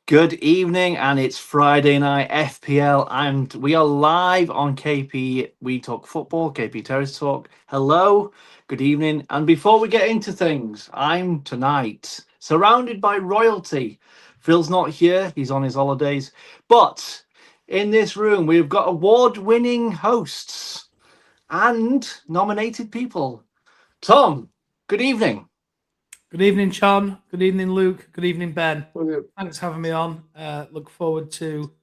Good evening, and it's Friday night FPL, and we are live on KP We Talk Football, KP Terrace Talk. Hello, good evening, and before we get into things, I'm tonight surrounded by royalty. Phil's not here, he's on his holidays, but in this room we've got award-winning hosts and nominated people. Tom, good evening. Good evening, Sean. Good evening, Luke. Good evening, Ben. Thanks for having me on. Look forward to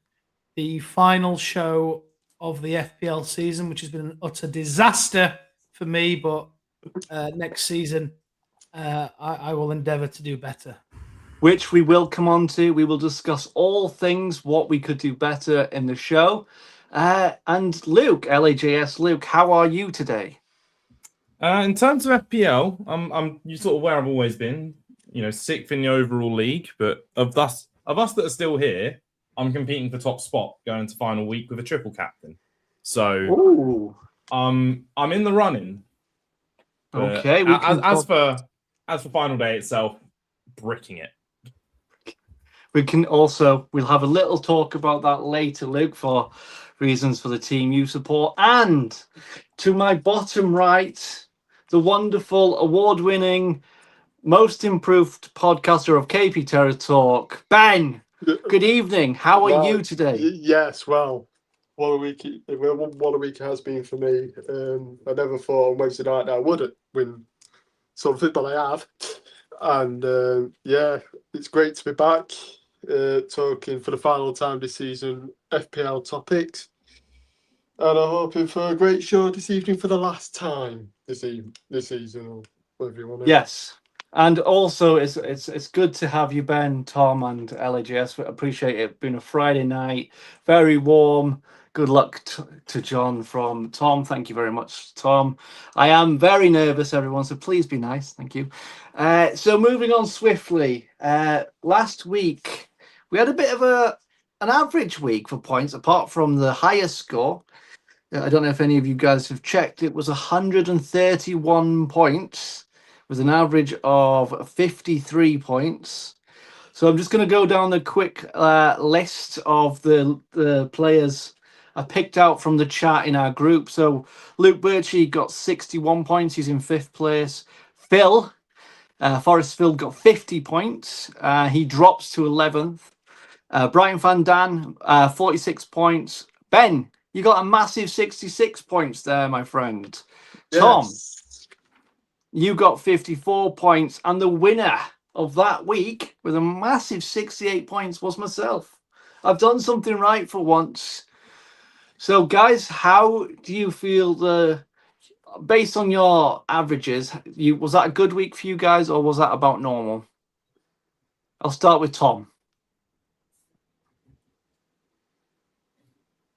the final show of the FPL season, which has been an utter disaster for me. But next season, I will endeavour to do better. Which we will come on to. We will discuss all things what we could do better in the show. And Luke, LAJS Luke, how are you today? In terms of FPL, I'm you sort of where I've always been, sixth in the overall league. But of us that are still here, I'm competing for top spot going into final week with a triple captain. So I'm in the running. Okay. As for final day itself, bricking it. We'll have a little talk about that later, Luke, for reasons for the team you support. And to my bottom right, the wonderful, award-winning, most improved podcaster of KP Terror Talk, Ben. Good evening. How are you today? Yes, well, what a week it has been for me. I never thought on Wednesday night I would win something, but I have. And it's great to be back talking for the final time this season FPL topics. And I'm hoping for a great show this evening for the last time this season, or whatever you want to. Yes. And also, it's good to have you, Ben, Tom, and LAJS. We appreciate it. Been a Friday night, very warm. Good luck to John from Tom. Thank you very much, Tom. I am very nervous, everyone, so please be nice. Thank you. So moving on swiftly. Last week, we had a bit of an average week for points, apart from the highest score. I don't know if any of you guys have checked. It was 131 points with an average of 53 points. So I'm just going to go down the quick list of the players I picked out from the chat in our group. So Luke Birchie got 61 points. He's in 5th place. Forrest Phil got 50 points. He drops to 11th. Brian Van Dan, 46 points. Ben, you got a massive 66 points there, my friend. Yes. Tom, you got 54 points. And the winner of that week with a massive 68 points was myself. I've done something right for once. So, guys, how do you feel based on your averages, was that a good week for you guys, or was that about normal? I'll start with Tom.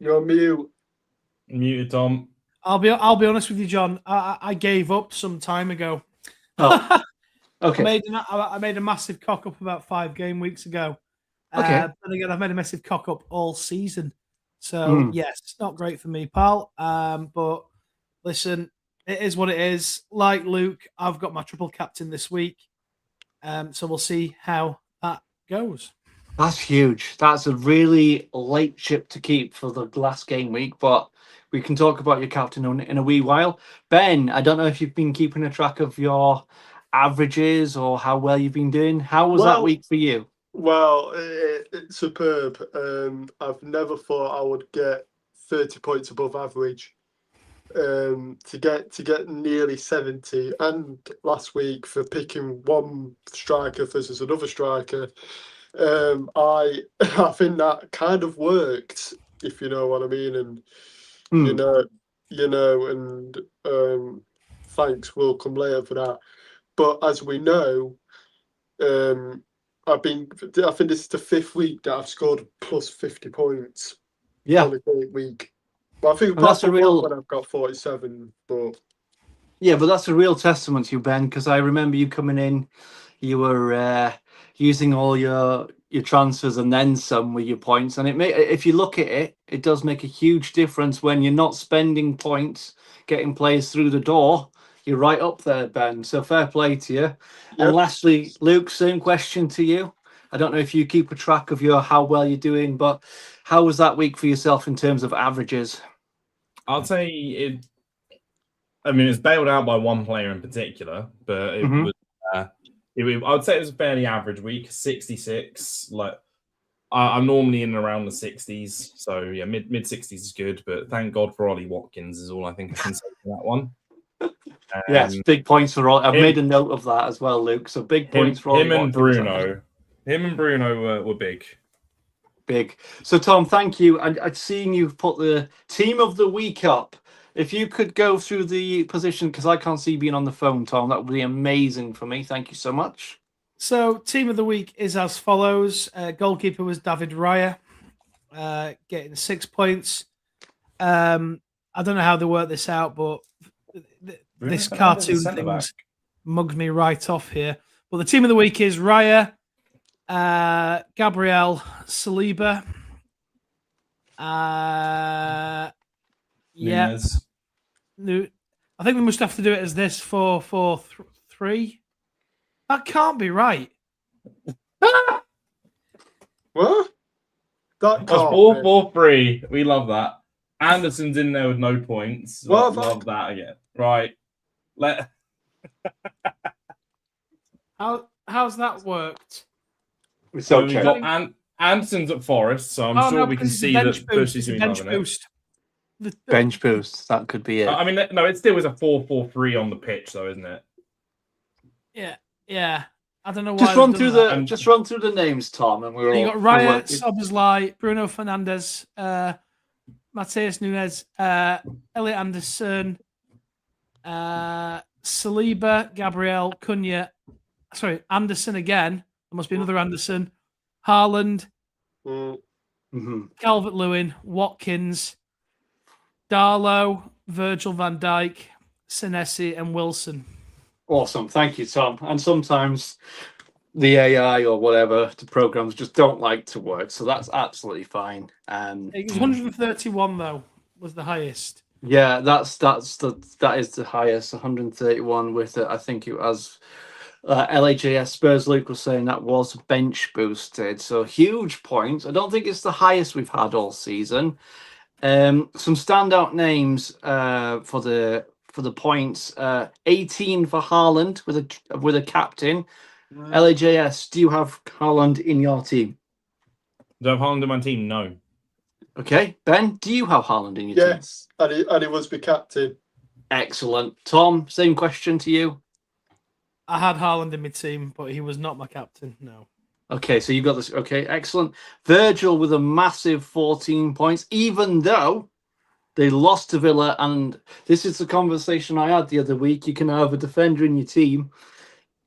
You're mute. Muted, Tom. I'll be honest with you, John. I gave up some time ago. Oh, okay. I made a massive cock up about 5 game weeks ago. Okay. And again, I've made a massive cock up all season. So yes, not great for me, pal. But listen, it is what it is. Like Luke, I've got my triple captain this week. So we'll see how that goes. That's huge. That's a really late ship to keep for the last game week, but we can talk about your captain in a wee while. Ben, I don't know if you've been keeping a track of your averages or how well you've been doing. How was that week for you? Well, it's superb. I've never thought I would get 30 points above average. To get nearly 70, and last week for picking one striker versus another striker. I think that kind of worked, if you know what I mean, and and thanks will come later for that. But as we know, I think this is the 5th week that I've scored plus 50 points. Yeah, on a great week. But I think that's a real. When I've got 47, but yeah, but that's a real testament to you, Ben, because I remember you coming in. You were using all your transfers and then some with your points, and if you look at it, it does make a huge difference when you're not spending points getting players through the door. You're right up there, Ben. So fair play to you. Yep. And lastly, Luke, same question to you. I don't know if you keep a track of how well you're doing, but how was that week for yourself in terms of averages? I'd say it. I mean, it's bailed out by one player in particular, but it Mhm. was. I'd say it was a fairly average week, 66. Like I'm normally in and around the 60s, so yeah, mid 60s is good. But thank God for Ollie Watkins is all I think I can say for that one. Yes, big points for all. I've him- made a note of that as well, Luke. So big points for Ollie him and Watkins. Bruno were big. Big. So Tom, thank you. I'd seen you've put the team of the week up. If you could go through the position, because I can't see being on the phone, Tom, that would be amazing for me. Thank you so much. So, team of the week is as follows. Goalkeeper was David Raya, getting 6 points. I don't know how they work this out, but this cartoon thing's mugged me right off here. But the team of the week is Raya, Gabriel Saliba. Yeah. I think we must have to do it as this 4-4-3. That can't be right. What? That That's can't 4-4-3. We love that. Anderson's in there with no points. Well, love that again. Right. How's that worked? It's So okay. we've got Anderson's at Forest, so I'm sure we can see that Bushy's going to be loving it. Bench boost. That could be it. I mean, no, it still is a 4-4-3 on the pitch, though, isn't it? Yeah. I don't know why. Just run through the names, Tom, and you got Raya, Szoboszlai, Bruno Fernandes, Mateus Nunes, Elliot Anderson, Saliba, Gabriel, Cunha. Sorry, Anderson again. There must be another Anderson. Haaland, Calvert-Lewin, Watkins, Darlow, Virgil van Dijk, Senesi, and Wilson. Awesome. Thank you, Tom. And sometimes the AI or whatever, the programs just don't like to work. So that's absolutely fine. It was 131, though, was the highest. Yeah, that is the highest, 131 with it. I think it was LAJS Spurs. Luke was saying that was bench boosted. So huge points. I don't think it's the highest we've had all season. Some standout names for the points. 18 for Haaland with a captain. LAJS, do you have Haaland in your team? Do I have Haaland in my team? No. Okay, Ben, do you have Haaland in your team? Yes, and he was my captain. Excellent. Tom, same question to you. I had Haaland in my team, but he was not my captain. No. Okay, so you got this. Okay, excellent. Virgil with a massive 14 points, even though they lost to Villa. And this is the conversation I had the other week. You can have a defender in your team.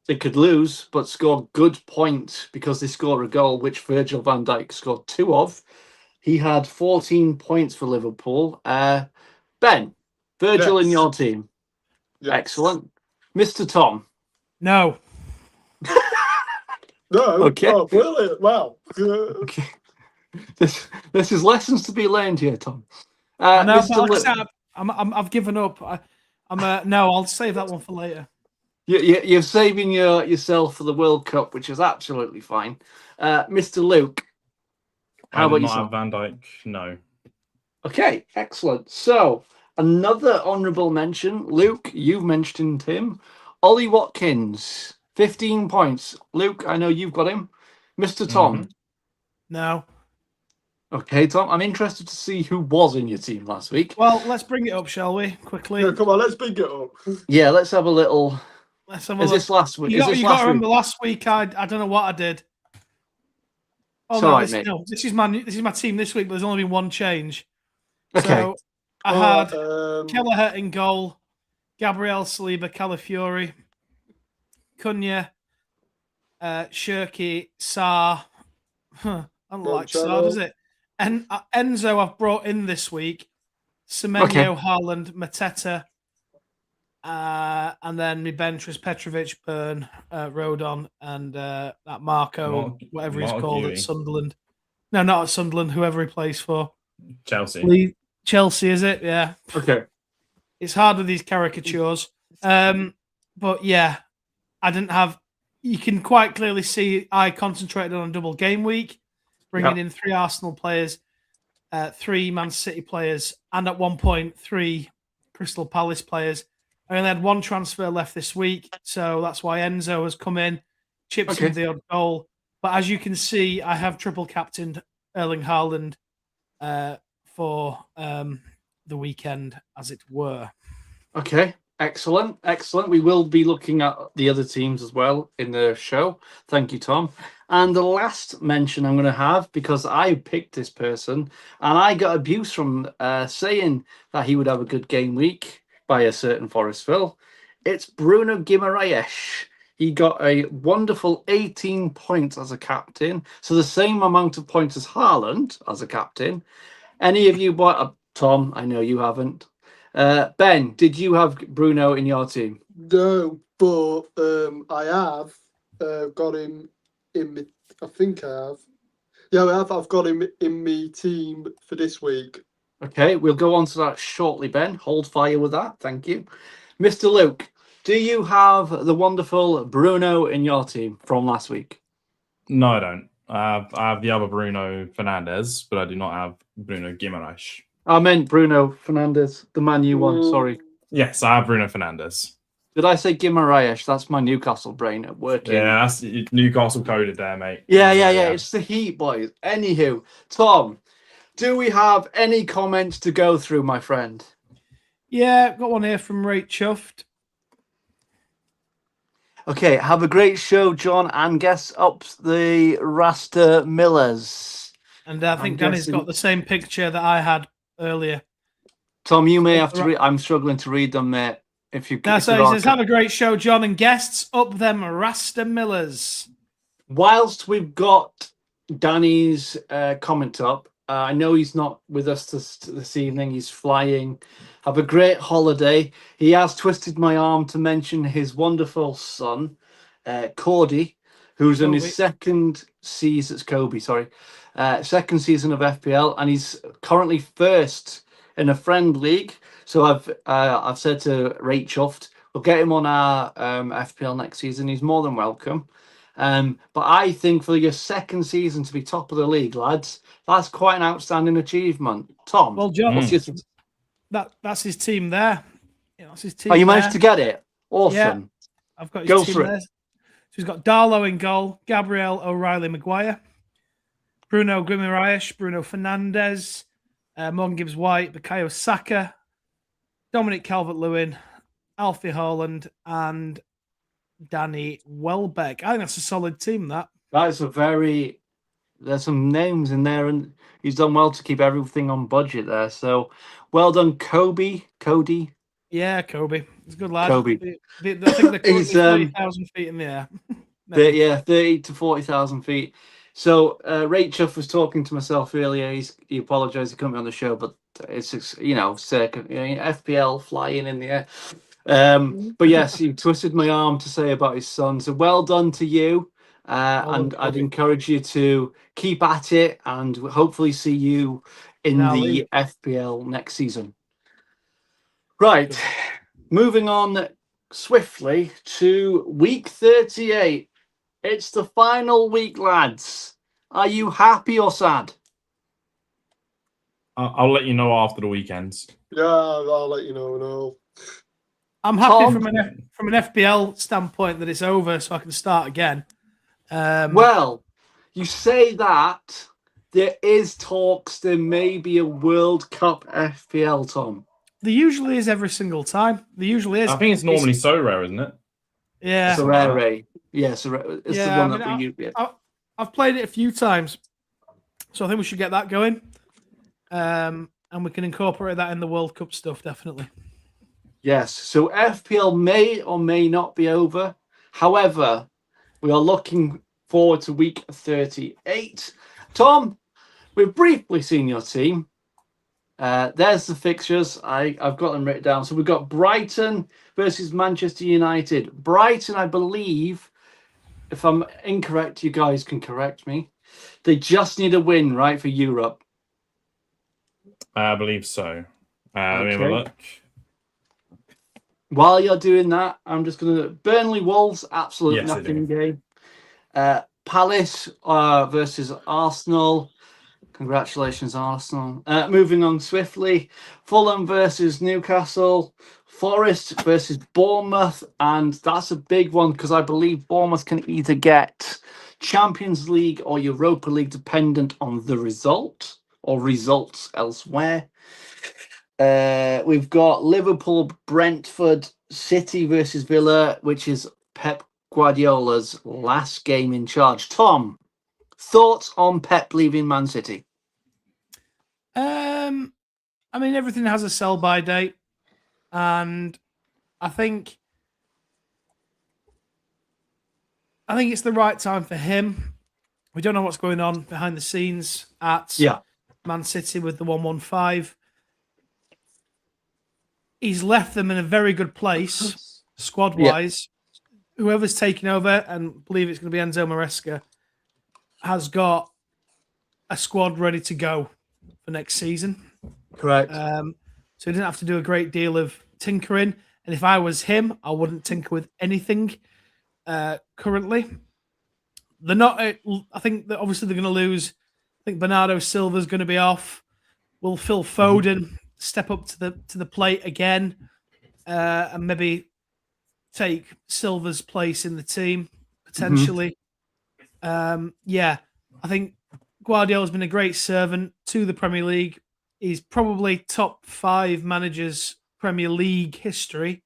They could lose, but score good points because they score a goal, which Virgil van Dijk scored 2 of. He had 14 points for Liverpool. Ben, Virgil in your team. Yes. Excellent. Mr. Tom. No. No. Okay. Oh, brilliant. Wow. Okay. This is lessons to be learned here, Tom. I know, but like I said, I've given up. No, I'll save that one for later. You're saving yourself for the World Cup, which is absolutely fine. Mr. Luke, how about yourself? Van Dijk? No. Okay, excellent. So another honourable mention, Luke. You've mentioned him, Ollie Watkins, 15 points. Luke, I know you've got him. Mr. Tom. No. Okay, Tom. I'm interested to see who was in your team last week. Well, let's bring it up, shall we? Quickly. Yeah, come on, let's bring it up. Yeah, let's have a little. Let's have a look. This last week? You got to remember last week. I don't know what I did. Oh no, this is my team this week, but there's only been one change. Okay. So I had Kelleher in goal, Gabriel Saliba, Calafiori, Cunha, Shirky, Sarr. I don't like Sarr, does it? And Enzo I've brought in this week. Semenyo, Haaland, Mateta, and then my bench was Petrovic, Byrne, Rodon, and that Marco, whatever he's called at Sunderland. No, not at Sunderland, whoever he plays for. Chelsea. Chelsea, is it? Yeah. Okay. It's hard with these caricatures. But yeah, I didn't have you can quite clearly see I concentrated on a double game week, bringing in 3 Arsenal players, 3 Man City players, and at one point 3 Crystal Palace players. I only had 1 transfer left this week, so that's why Enzo has come in, chips in the odd goal. But as you can see, I have triple captained Erling Haaland for the weekend, as it were. Okay, excellent, excellent. We will be looking at the other teams as well in the show. Thank you, Tom. And the last mention I'm going to have, because I picked this person and I got abuse from saying that he would have a good game week by a certain Forest Phil. It's Bruno Guimaraes. He got a wonderful 18 points as a captain, so the same amount of points as Haaland as a captain. Any of you bought Tom? I know you haven't. Ben, did you have Bruno in your team? No, but I have got him in me. I think I have. Yeah, I have. I've got him in me team for this week. Okay, we'll go on to that shortly, Ben. Hold fire with that. Thank you. Mr. Luke, do you have the wonderful Bruno in your team from last week? No, I don't. I have the other Bruno Fernandes, but I do not have Bruno Guimaraes. I meant Bruno Fernandes, the Man U one. Sorry. Yes, I have Bruno Fernandes. Did I say Guimaraes? That's my Newcastle brain at work. Yeah, that's Newcastle coded there, mate. Yeah. It's the heat, boys. Anywho, Tom, do we have any comments to go through, my friend? Yeah, got one here from Ray Chuffed. Okay, have a great show, John, and guess up the Rasta Millers. And I think Danny's got the same picture that I had earlier. Tom, you may have to read. I'm struggling to read them, mate. If you no, so he says, have a great show, John, and guests up them Rasta Millers. Whilst we've got Danny's comment up, I know he's not with us this evening. He's flying. Have a great holiday. He has twisted my arm to mention his wonderful son, Cordy, who's in his second season. It's Kobe, sorry. Second season of FPL, and he's currently first in a friend league. So I've said to Ray Chuffed, we'll get him on our FPL next season. He's more than welcome. But I think for your second season to be top of the league, lads, that's quite an outstanding achievement. Tom, well, John, that's his team there. Yeah, that's his team. Oh, you managed to get it. Awesome. Yeah, I've got his team there. So he's got Darlow in goal, Gabriel O'Reilly Maguire, Bruno Guimaraes, Bruno Fernandes, Morgan Gibbs White, Bukayo Saka, Dominic Calvert-Lewin, Alfie Haaland, and Danny Welbeck. I think that's a solid team, that. That's there's some names in there, and he's done well to keep everything on budget there. So well done, Cody. Yeah, Kobe. He's a good lad. Kobe. I think they're currently 30,000 feet in the air. 30 to 40,000 feet. So Ray Chuff was talking to myself earlier. He apologised he couldn't be on the show, but it's just, circa FPL flying in the air. But yes, he twisted my arm to say about his son. So well done to you. And I'd encourage you to keep at it and hopefully see you in the FPL next season. Right, moving on swiftly to week 38. It's the final week, lads. Are you happy or sad? I'll let you know after the weekends. Yeah, I'll let you know. No. I'm happy from an FPL standpoint that it's over, so I can start again. Well, you say that there is talks. There may be a World Cup FPL, Tom. There usually is every single time. There usually is. I think it's normally so rare, isn't it? Yeah. Sorare. Yeah, it's the one that we use. I've played it a few times, so I think we should get that going. And we can incorporate that in the World Cup stuff, definitely. Yes. So FPL may or may not be over. However, we are looking forward to week 38. Tom, we've briefly seen your team. There's the fixtures. I've got them written down. So we've got Brighton versus Manchester United. Brighton, I believe, if I'm incorrect, you guys can correct me. They just need a win, right, for Europe? I believe so. Let me have a look. While you're doing that, I'm just going to Burnley Wolves, absolute Yes, I nothing do. game. Palace versus Arsenal. Congratulations, Arsenal. Moving on swiftly, Fulham versus Newcastle, Forest versus Bournemouth, and that's a big one because I believe Bournemouth can either get Champions League or Europa League dependent on the result or results elsewhere. We've got Liverpool, Brentford, City versus Villa, which is Pep Guardiola's last game in charge. Tom, thoughts on Pep leaving Man City? I mean, everything has a sell-by date, and I think it's the right time for him. We don't know what's going on behind the scenes at Man City with the 115. He's left them in a very good place, squad-wise. Whoever's taking over, and I believe it's going to be Enzo Maresca, has got a squad ready to go for next season. Correct. So he didn't have to do a great deal of tinkering. And if I was him, I wouldn't tinker with anything currently. They're not. I think that obviously they're going to lose. I think Bernardo Silva's going to be off. Will Phil Foden step up to the plate again and maybe take Silva's place in the team potentially? Yeah, I think Guardiola's been a great servant to the Premier League. He's probably top 5 managers Premier League history.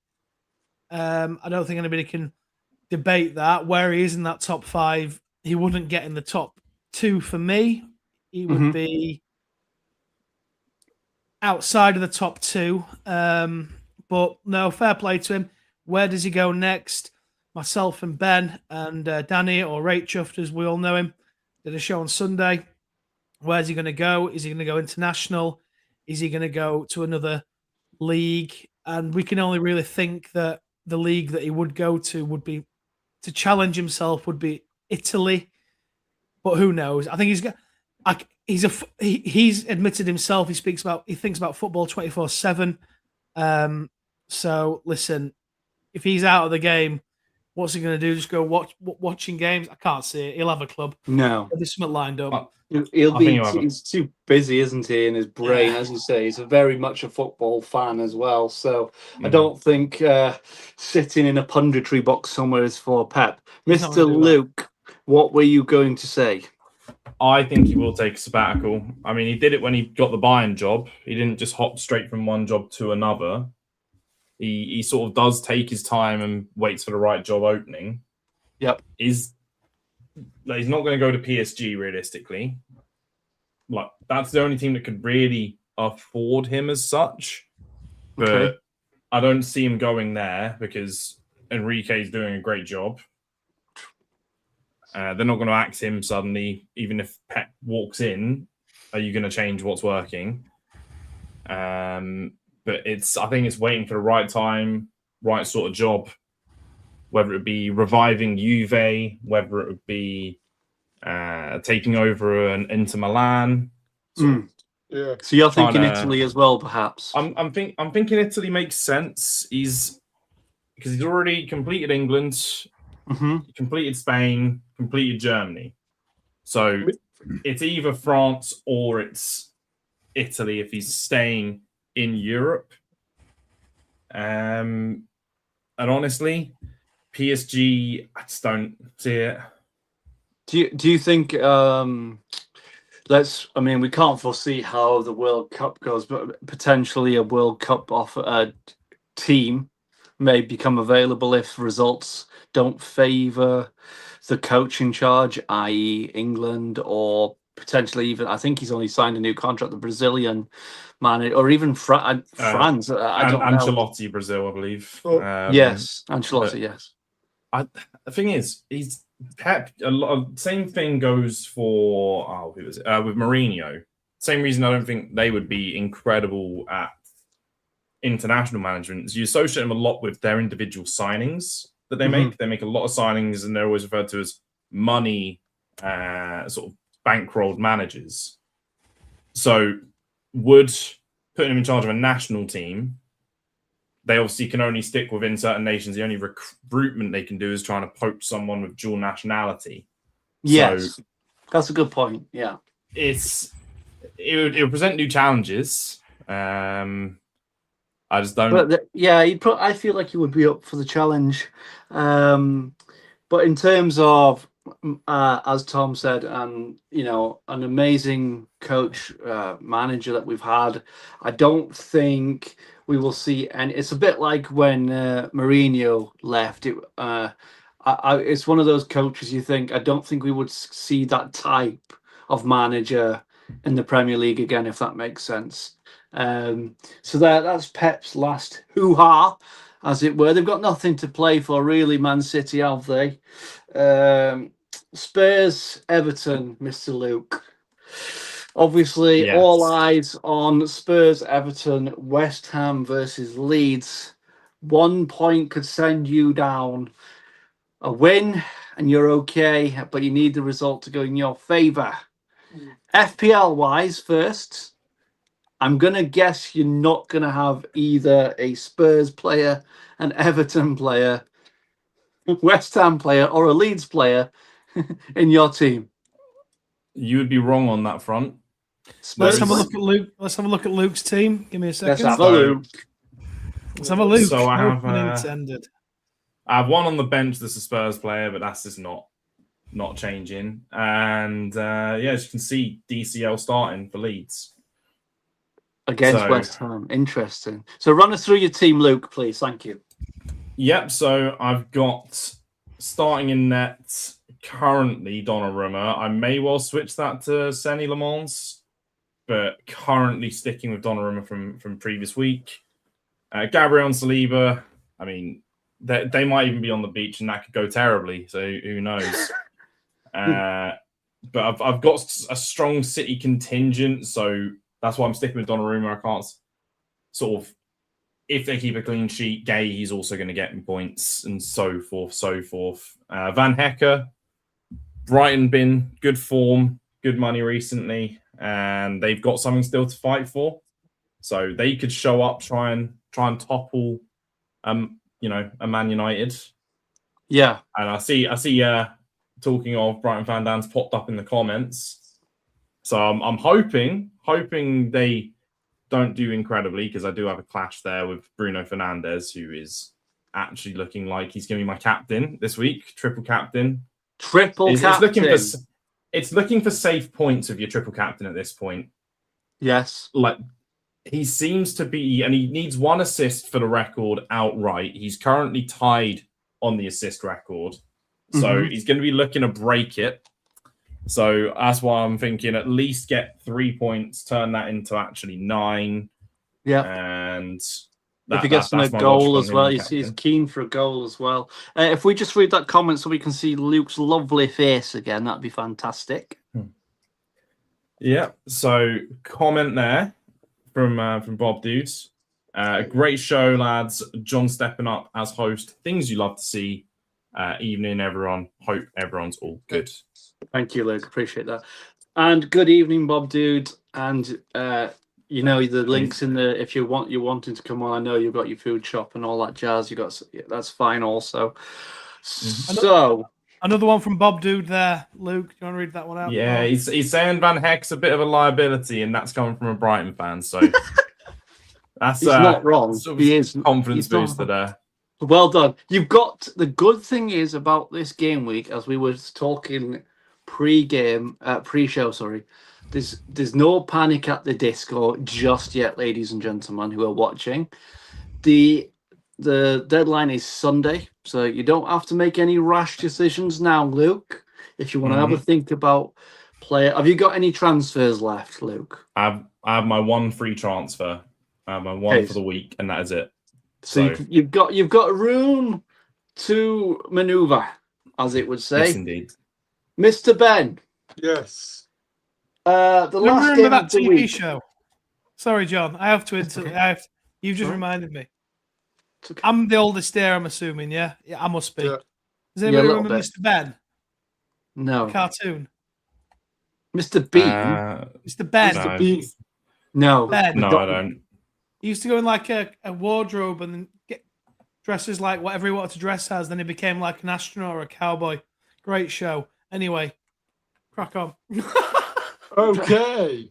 I don't think anybody can debate that. Where he is in that top 5, he wouldn't get in the top 2 for me. He would be outside of the top 2. But no, fair play to him. Where does he go next? Myself and Ben and Danny, or Rate Chuffed as we all know him, did a show on Sunday. Where's he going to go? Is he going to go international? Is he going to go to another league? And we can only really think that the league that he would go to would be to challenge himself would be Italy. But who knows? I think he's admitted himself. He thinks about football 24/7. So listen, if he's out of the game, what's he going to do? Just go watching games? I can't see it. He'll have a club. No, There's something lined up. He's too busy, isn't he, in his brain? As you say, he's very much a football fan as well. So I don't think sitting in a punditry box somewhere is for Pep. Mr. Luke, what were you going to say? I think he will take a sabbatical. I mean, he did it when he got the Bayern job. He didn't just hop straight from one job to another. He sort of does take his time and waits for the right job opening. Yep. He's not going to go to PSG realistically. Like, that's the only team that could really afford him as such. But I don't see him going there because Enrique's doing a great job. They're not going to axe him suddenly. Even if Pep walks in, are you going to change what's working? But I think it's waiting for the right time, right sort of job. Whether it be reviving Juve, whether it would be taking over an Inter Milan. Yeah. So you're thinking Italy as well, perhaps? I'm thinking Italy makes sense. Because he's already completed England, completed Spain, completed Germany. So it's either France or it's Italy if he's staying in Europe. And honestly, PSG, I just don't see it. Do you think we can't foresee how the World Cup goes, but potentially a World Cup team may become available if results don't favour the coach in charge, i.e. England, or potentially even, I think he's only signed a new contract, the Brazilian man, or even France. I don't know. Ancelotti, Brazil, I believe. Yes, Ancelotti, yes. The thing is, he's Pep. Same thing goes for who was it? With Mourinho. Same reason I don't think they would be incredible at international management. You associate them a lot with their individual signings that they make. They make a lot of signings, and they're always referred to as money, sort of bankrolled managers. So, would putting him in charge of a national team they obviously can only stick within certain nations. The only recruitment they can do is trying to poach someone with dual nationality. Yes, that's a good point. Yeah. It would present new challenges. I just don't. But I feel like he would be up for the challenge. But in terms of, as Tom said, an amazing coach, manager that we've had, I don't think we will see. And it's a bit like when Mourinho left. It's one of those coaches you think, I don't think we would see that type of manager in the Premier League again, if that makes sense. So that's Pep's last hoo-ha, as it were. They've got nothing to play for, really, Man City, have they? Spurs, Everton, Mr. Luke. Obviously, Yes. all eyes on Spurs, Everton, West Ham versus Leeds. 1 point could send you down. A win, and you're okay, but you need the result to go in your favour. FPL-wise, first, I'm going to guess you're not going to have either a Spurs player, an Everton player, West Ham player, or a Leeds player in your team. You would be wrong on that front. Let's have a look at Luke. Let's have a look at Luke's team. Give me a second. Let's have a look. Let's have a look. So I No have, pun intended. I have one on the bench that's a Spurs player, but that's just not changing. And as you can see, DCL starting for Leeds. Against West Ham. Interesting. So run us through your team, Luke, please. Thank you. Yep. So I've got starting in net currently Donnarumma. I may well switch that to Senny Lamons, but currently sticking with Donnarumma from previous week. Gabriel and Saliba, I mean, they might even be on the beach and that could go terribly. So who knows? But I've got a strong City contingent, so that's why I'm sticking with Donnarumma. I can't sort of, if they keep a clean sheet, Gay, he's also going to get points and so forth. Van Hecker, Brighton been good form, good money recently, and they've got something still to fight for. So they could show up, try and topple, a Man United. Yeah, and I see. Talking of Brighton Van Dan's popped up in the comments, so I'm hoping they don't do incredibly, because I do have a clash there with Bruno Fernandes, who is actually looking like he's going to be my captain this week, triple captain. It's looking for safe points of your triple captain at this point. Yes. Like, he seems to be, and he needs one assist for the record outright. He's currently tied on the assist record. So he's going to be looking to break it. So that's why I'm thinking at least get 3 points, turn that into actually 9. Yeah. And if he gets a goal as well, he's keen for a goal as well. If we just read that comment so we can see Luke's lovely face again, that'd be fantastic. Yeah. So comment there from Bob Dudes. Great show, lads. John stepping up as host. Things you love to see. Evening, everyone. Hope everyone's all good. Thank you, Luke. Appreciate that. And good evening, Bob Dude. And the links in the, if you're wanting to come on, I know you've got your food shop and all that jazz. That's fine also. So another one from Bob Dude there. Luke, do you want to read that one out? Yeah, he's saying Van Heck's a bit of a liability, and that's coming from a Brighton fan. So that's he's not wrong. He is confidence booster there. Well done. You've got, the good thing is about this game week, as we were talking pre-show, sorry. There's no panic at the disco just yet, ladies and gentlemen who are watching. The deadline is Sunday, so you don't have to make any rash decisions now, Luke. If you want to have a think about player, have you got any transfers left, Luke? I have my one free transfer. I have my one for the week, and that is it. So you've got room to maneuver, as it would say. Yes, indeed. Mr. Ben. Yes. The last game that of the TV week. show. Sorry, John. I have to. Okay. You've just reminded me. Okay. I'm the oldest there, I'm assuming. Yeah, I must be. Yeah. Does anybody remember Mr. Ben? No. The cartoon. Mr. Bean. Mr. Ben. Mr. Bean. No. Ben. No, I don't. He used to go in like a wardrobe and then get dresses like whatever he wanted to dress as. Then he became like an astronaut or a cowboy. Great show. Anyway, crack on. Okay.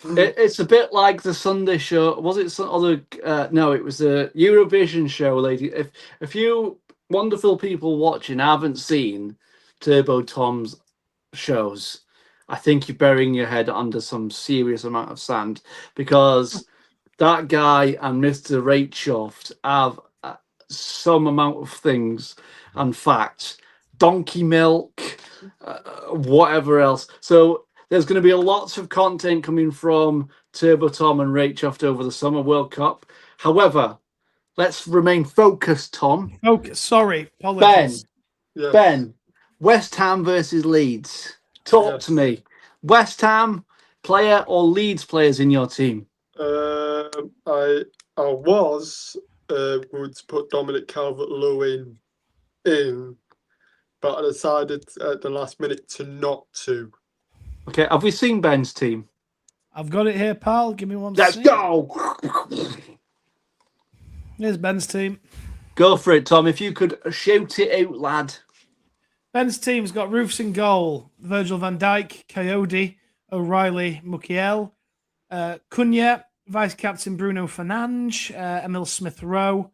It's a bit like the Sunday show. Was it some other? No, it was the Eurovision show, lady. If you wonderful people watching haven't seen Turbo Tom's shows, I think you're burying your head under some serious amount of sand because that guy and Mr. Rachel have some amount of things and facts, donkey milk, whatever else. So there's going to be lots of content coming from Turbo Tom and Rachel over the Summer World Cup. However, let's remain focused, Tom. Okay, sorry, apologies. Yes. Ben, West Ham versus Leeds. Talk to me. West Ham player or Leeds players in your team? I was going to put Dominic Calvert-Lewin in, but I decided at the last minute to not to. Okay, have we seen Ben's team? I've got it here, pal. Give me one Let's second. go! Here's Ben's team. Go for it, Tom. If you could shout it out, lad. Ben's team's got Roofs in goal, Virgil van Dijk, Coyote, O'Reilly, Mukiel, Cunha, Vice Captain Bruno Fernandes, Emil Smith-Rowe,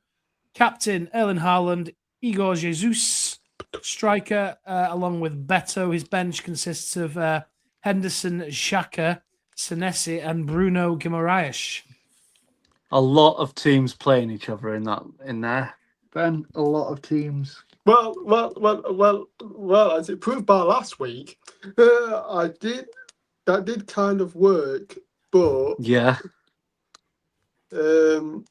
Captain Erling Haaland, Igor Jesus, striker, along with Beto. His bench consists of Henderson, Xhaka, Senesi, and Bruno Guimaraes. A lot of teams playing each other in there. Ben, a lot of teams. Well, as it proved by last week, that did kind of work, but Yeah. Does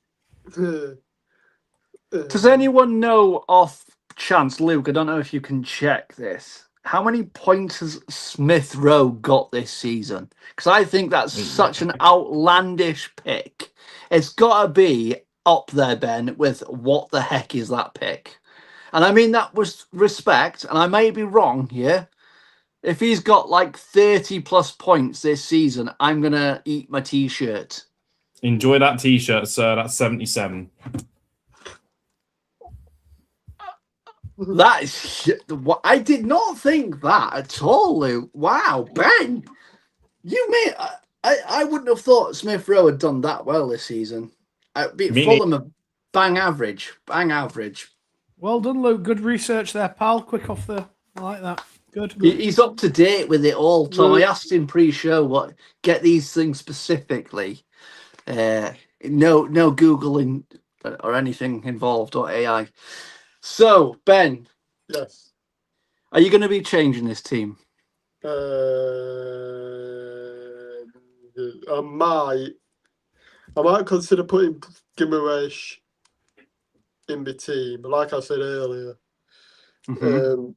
anyone know off chance, Luke? I don't know if you can check this. How many points has Smith Rowe got this season? Because I think that's such an outlandish pick. It's got to be up there, Ben, with what the heck is that pick? And I mean that with respect, and I may be wrong here. If he's got like 30 plus points this season, I'm going to eat my t-shirt. Enjoy that t-shirt, sir. That's 77. That is what I did not think that at all, Luke. Wow, Ben, you may I wouldn't have thought Smith Rowe had done that well this season. Fulham are bang average. Well done, Luke. Good research there, pal. Quick off the. I like that. Good. He's up to date with it all, Tom. I asked him pre-show get these things specifically. No Googling or anything involved or AI. So, Ben. Yes. Are you going to be changing this team? I might consider putting Guimaraes in the team, like I said earlier. Mm-hmm.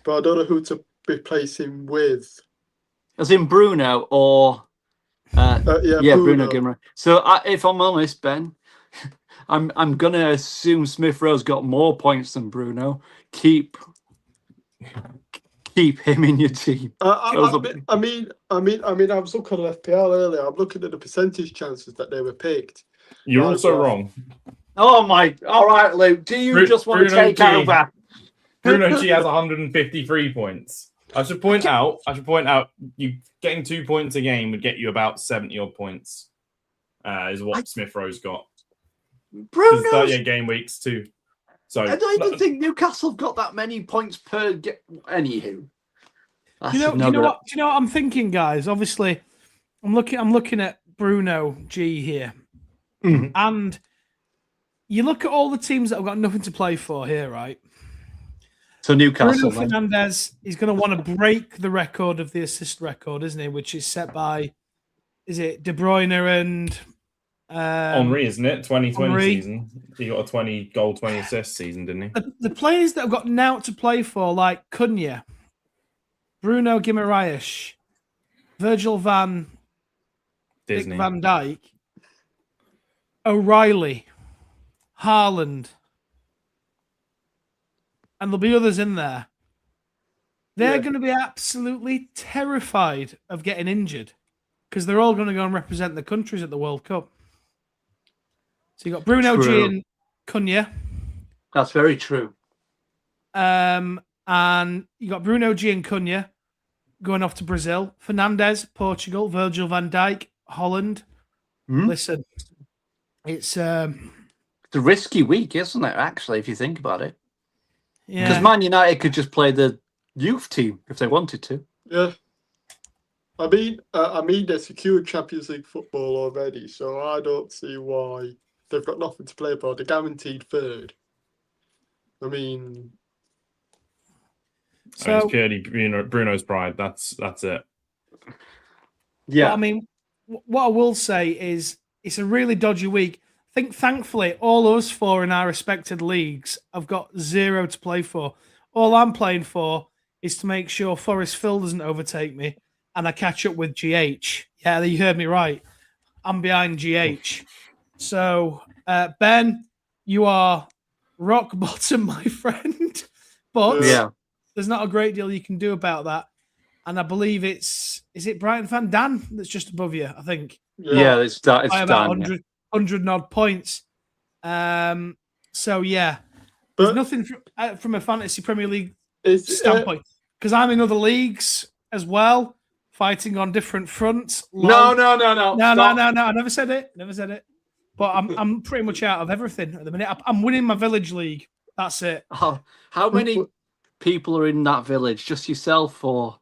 But I don't know who to replace him with. As in Bruno or Bruno Guimaraes. So if I'm honest, Ben, I'm gonna assume Smith Rowe's got more points than Bruno. Keep him in your team. I mean, I was looking at FPL earlier. I'm looking at the percentage chances that they were picked. You're also wrong. Oh my! All right, Luke. Do you just want to take over? Bruno G has 153 points. I should point out, you getting 2 points a game would get you about 70 odd points. Is what Smith Rowe's got. Bruno's 38 game weeks too. So I don't even think Newcastle have got that many points per game. Anywho, you know what I'm thinking, guys. Obviously, I'm looking at Bruno G here, and you look at all the teams that have got nothing to play for here, right? So Newcastle, Bruno Fernandes is going to want to break the record of the assist record, isn't he? Which is set by, is it De Bruyne and Henry, isn't it? 2020 Henry. Season. He got a 20 goal, 20 assist season, didn't he? The players that have got now to play for, like Cunha, Bruno Guimaraes, Virgil van Dijk, O'Reilly, Haaland, and there'll be others in there. They're going to be absolutely terrified of getting injured because they're all going to go and represent the countries at the World Cup. So you got Bruno G True. and Cunha. That's very true. And you got Bruno G and Cunha going off to Brazil. Fernandes, Portugal. Virgil van Dijk, Holland. Listen, it's a risky week, isn't it? Actually, if you think about it, because yeah. Man United could just play the youth team if they wanted to. Yeah. I mean, they secured Champions League football already, so I don't see why they've got nothing to play for. They're guaranteed third. I mean, So it's purely Bruno's pride. That's it. Yeah. But, I mean, what I will say is it's a really dodgy week. I think, thankfully, all of us four in our respected leagues have got 0 to play for. All I'm playing for is to make sure Forest Phil doesn't overtake me and I catch up with GH. Yeah, you heard me right. I'm behind GH. So, Ben, you are rock bottom, my friend. But there's not a great deal you can do about that. And I believe is it Brighton Van Dan that's just above you, I think. Yeah, it's by about Dan. 100 odd points. So, yeah. There's nothing from a Fantasy Premier League standpoint. Because I'm in other leagues as well, fighting on different fronts. No. I never said it. But I'm pretty much out of everything at the minute. I'm winning my village league. That's it. How many people are in that village? Just yourself, or?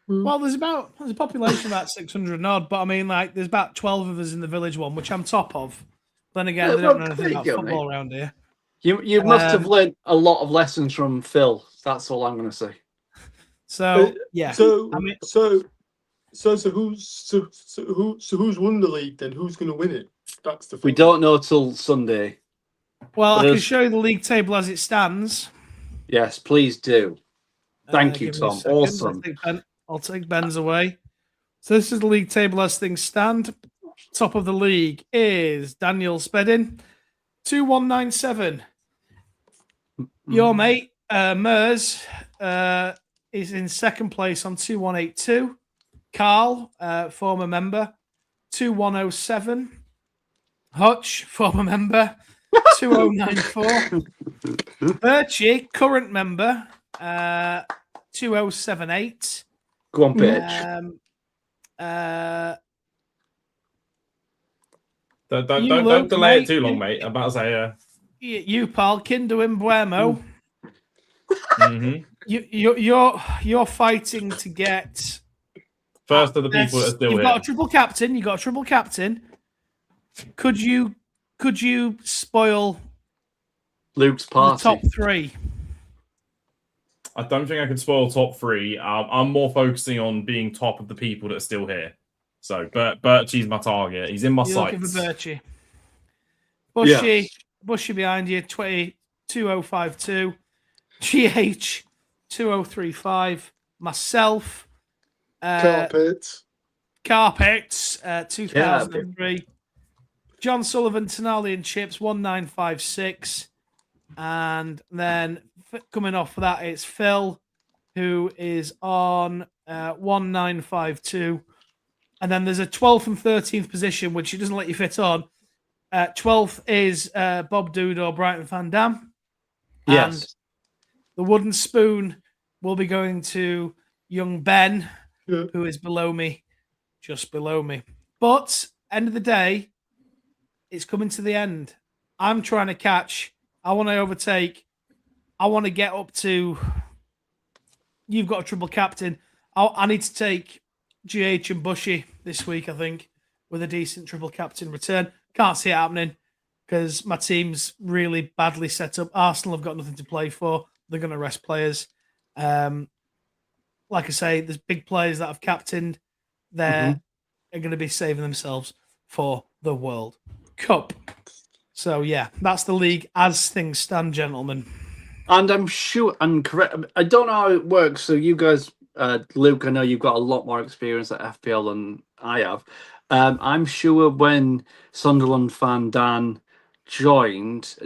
Well, there's a population of about 600 odd, but I mean, like, there's about 12 of us in the village one, which I'm top of. Then again, they don't know anything about football around here. You must have learned a lot of lessons from Phil. That's all I'm going to say. So yeah. So who's won the league then? Who's going to win it? That's the. We don't know till Sunday. Well, I can show you the league table as it stands. Yes, please do. Thank you, Tom. Awesome. I'll take Ben's away. So this is the league table as things stand. Top of the league is Daniel Spedding, 2197. Your mate, Mers, is in second place on 2182. Carl, former member, 2107. Hutch, former member, 2094. Birchie, current member, 2078. Go on, bitch. Don't delay it too long, mate. I'm about to say, you pal, Kindo Imbuemo. Mm-hmm. You're fighting to get first of the people that are still You've here. got a triple captain. You got a triple captain. Could you spoil Luke's party? The top three. I don't think I can spoil top three. I'm more focusing on being top of the people that are still here. So, Birchie's my target. He's in my sights. Looking for Birchie. Bushy behind you, 2052. GH 2035. Myself. Carpets. 2003. John Sullivan, Tonali and Chips 1956. And then coming off of that, it's Phil, who is on 1952. And then there's a 12th and 13th position, which he doesn't let you fit on. 12th is Bob Dood or Brighton Van Dam. Yes. And the wooden spoon will be going to young Ben, who is below me, just below me. But end of the day, it's coming to the end. I'm trying to catch. I want to overtake. I want to get up to. You've got a triple captain. I need to take GH and Bushy this week, I think, with a decent triple captain return. Can't see it happening because my team's really badly set up. Arsenal have got nothing to play for. They're going to rest players. Like I say, there's big players that have captained. They're going to be saving themselves for the World Cup. So, yeah, that's the league as things stand, gentlemen. And I'm sure, and correct, I don't know how it works. So you guys, Luke, I know you've got a lot more experience at FPL than I have. I'm sure when Sunderland fan Dan joined,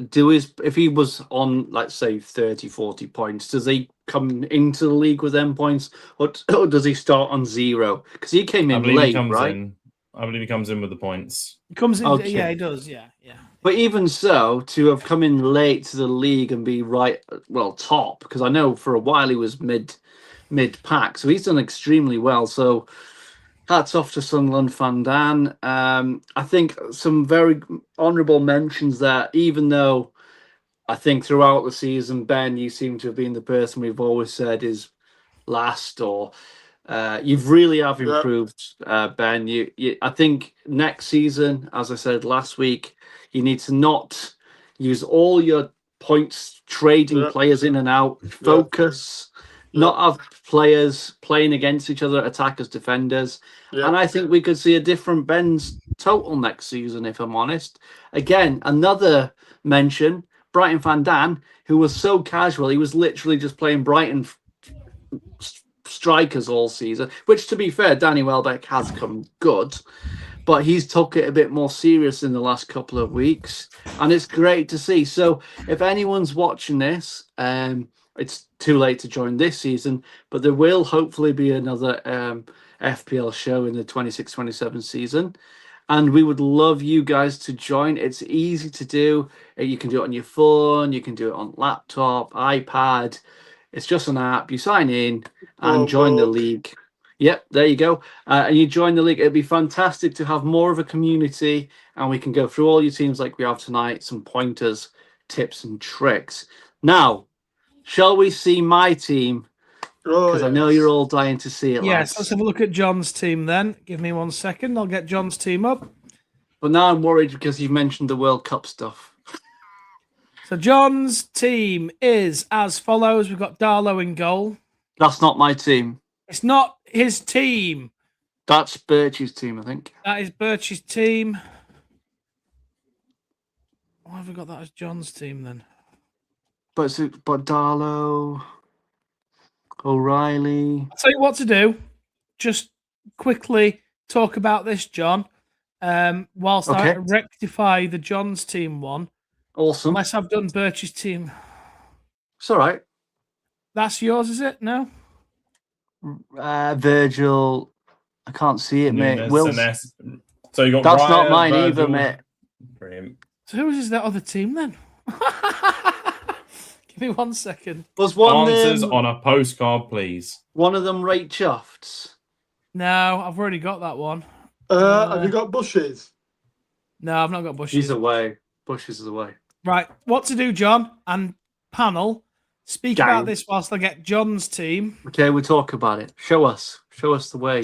if he was on, let's say, 30, 40 points, does he come into the league with them points, or does he start on 0? Because he came in late, right? I believe he comes in with the points. He comes in. Okay. Yeah, he does. Yeah. But even so, to have come in late to the league and be top, because I know for a while he was mid pack, so he's done extremely well. So hats off to Sunderland fan Dan. I think some very honourable mentions there, even though I think throughout the season, Ben, you seem to have been the person we've always said is last, or you've really have Yeah. improved, Ben. I think next season, as I said last week, you need to not use all your points trading Yeah. players in and out. Focus, not have players playing against each other, attackers, defenders. Yeah. And I think we could see a different Ben's total next season, if I'm honest. Again, another mention, Brighton fan Dan, who was so casual, he was literally just playing Brighton strikers all season, which to be fair, Danny Welbeck has come good, but he's took it a bit more serious in the last couple of weeks, and it's great to see. So if anyone's watching this, it's too late to join this season, but there will hopefully be another FPL show in the 26-27 season, and we would love you guys to join. It's easy to do. You can do it on your phone, you can do it on laptop, iPad. It's just an app. You sign in and join the league. Yep, there you go. And you join the league. It'd be fantastic to have more of a community, and we can go through all your teams like we have tonight, some pointers, tips, and tricks. Now, shall we see my team? Because I know you're all dying to see it. Yes, lads. let's have a look at John's team then. Give me 1 second. I'll get John's team up. But now I'm worried because you've mentioned the World Cup stuff. So John's team is as follows. We've got Darlow in goal. That's not my team. It's not his team. That's Birch's team, I think. That is Birch's team. Why have we got that as John's team then? But Darlow, O'Reilly. I'll tell you what to do. Just quickly talk about this, John. Whilst I rectify the John's team one. Awesome. Unless I've done Birch's team. It's all right. That's yours, is it? No? Virgil. I can't see it, mate. So you got that's Ryan, not mine Virgil. Either, mate. Brilliant. So who is that other team then? Give me 1 second. Was one answers on a postcard, please? One of them Ray Chufts? No, I've already got that one. Have you got Bushes? No, I've not got Bushes. He's away. Bushes is away. Right, what to do, John and panel? Speak about this whilst I get John's team. Okay, we'll talk about it. Show us the way.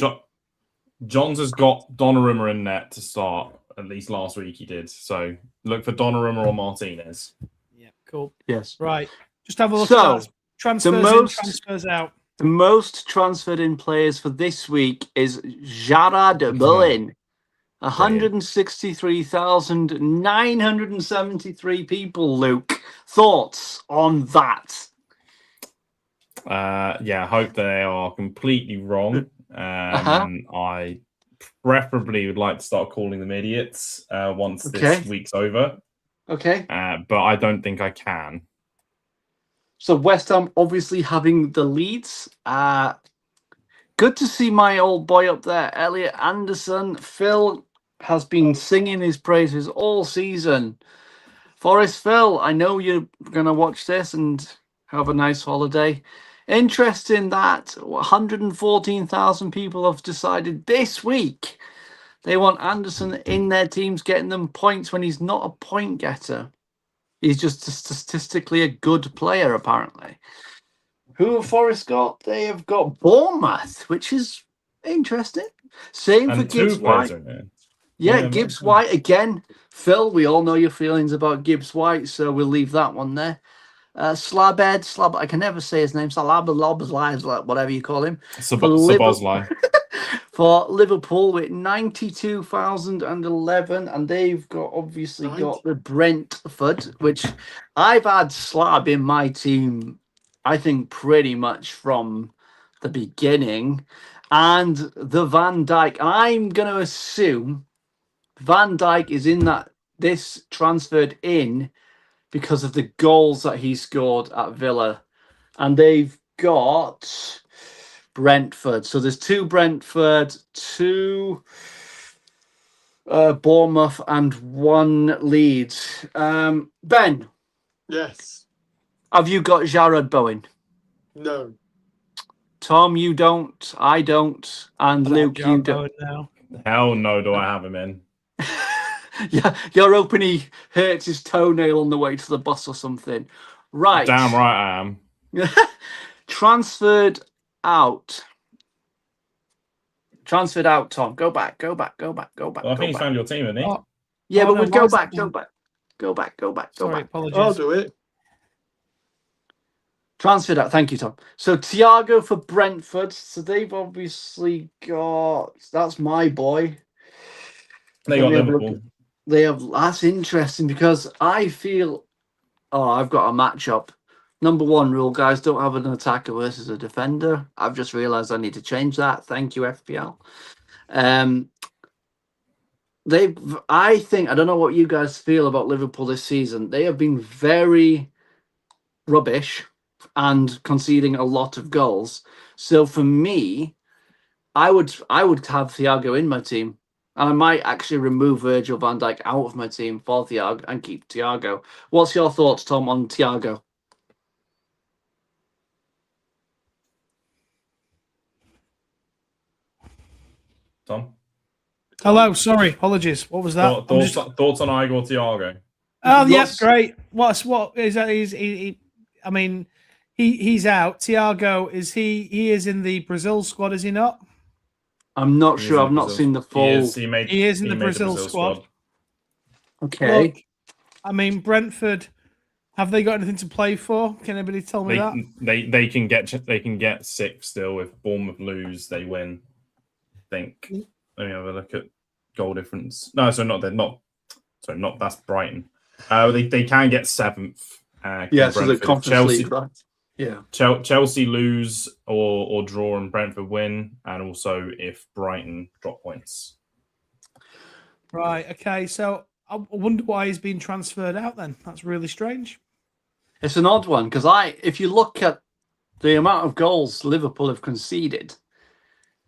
John's has got Donnarumma in net to start. At least last week he did. So look for Donnarumma or Martinez. Yeah, cool. Yes. Right. Just have a look at that. Transfers in, transfers out. The most transferred in players for this week is Jarrad Bowen. 163,973 people, Luke. Thoughts on that? I hope they are completely wrong. I preferably would like to start calling them idiots once this week's over. Okay. But I don't think I can. So West Ham obviously having the leads. Good to see my old boy up there, Elliot Anderson. Phil has been singing his praises all season. Forest Phil, I know you're going to watch this and have a nice holiday. Interesting that 114,000 people have decided this week they want Anderson in their teams, getting them points when he's not a point getter. He's just statistically a good player, apparently. Who have Forest got? They have got Bournemouth, which is interesting. Same for Gibbs White. Yeah, Gibbs White again. Phil, we all know your feelings about Gibbs White, so we'll leave that one there. Slabhead, I can never say his name. Slabhead, whatever you call him. For Liverpool with 92,011, and they've got got the Brentford, which I've had Slab in my team, I think pretty much from the beginning, and the Van Dijk. I'm going to assume Van Dijk is in this transferred in because of the goals that he scored at Villa, and they've got Brentford. So there's two Brentford, two Bournemouth and 1 Leeds. Ben, Yes. have you got Jared Bowen? No. Tom, you don't. I don't. And I'll have Luke, you Jared don't. Bowen now. Hell no, do I have him in? Yeah, you're hoping he hurts his toenail on the way to the bus or something. Right. Damn right I am. Transferred out. Transferred out, Tom. Go back, go back, go back, go back, Well, I go think he's back. found your team, hasn't he? Oh, Yeah, oh, but no, we'd go why is back, it go done? back, go back, go back, go Sorry, back. apologies. I'll do it. Transferred out. Thank you, Tom. So Thiago for Brentford. So they've obviously got. That's my boy. They Let got me have a look Liverpool. at- They have. That's interesting because I feel. Oh, I've got a matchup. Number 1 rule, guys, don't have an attacker versus a defender. I've just realised I need to change that. Thank you, FPL. I think I don't know what you guys feel about Liverpool this season. They have been very rubbish and conceding a lot of goals. So for me, I would have Thiago in my team. And I might actually remove Virgil van Dijk out of my team for Thiago and keep Thiago. What's your thoughts, Tom, on Thiago? Tom? Hello, sorry, apologies. What was that? Thoughts on Igor Thiago? Oh, yeah, Lots- great. What is that? I mean, he's out. Thiago he is in the Brazil squad, is he not? I'm not He is sure. in I've the not Brazil- seen the He full. is. He made in the made Brazil squad. Okay. Look, I mean, Brentford, have they got anything to play for? Can anybody tell me that? They can get 6 still. If Bournemouth lose, they win. I think. Let me have a look at goal difference. No, so not they're not. Sorry, not that's Brighton. They can get 7th. Yeah, so the Brentford. If Conference League, right? Yeah. Chelsea lose or draw and Brentford win, and also if Brighton drop points. Right. Okay. So I wonder why he's been transferred out. Then that's really strange. It's an odd one because if you look at the amount of goals Liverpool have conceded,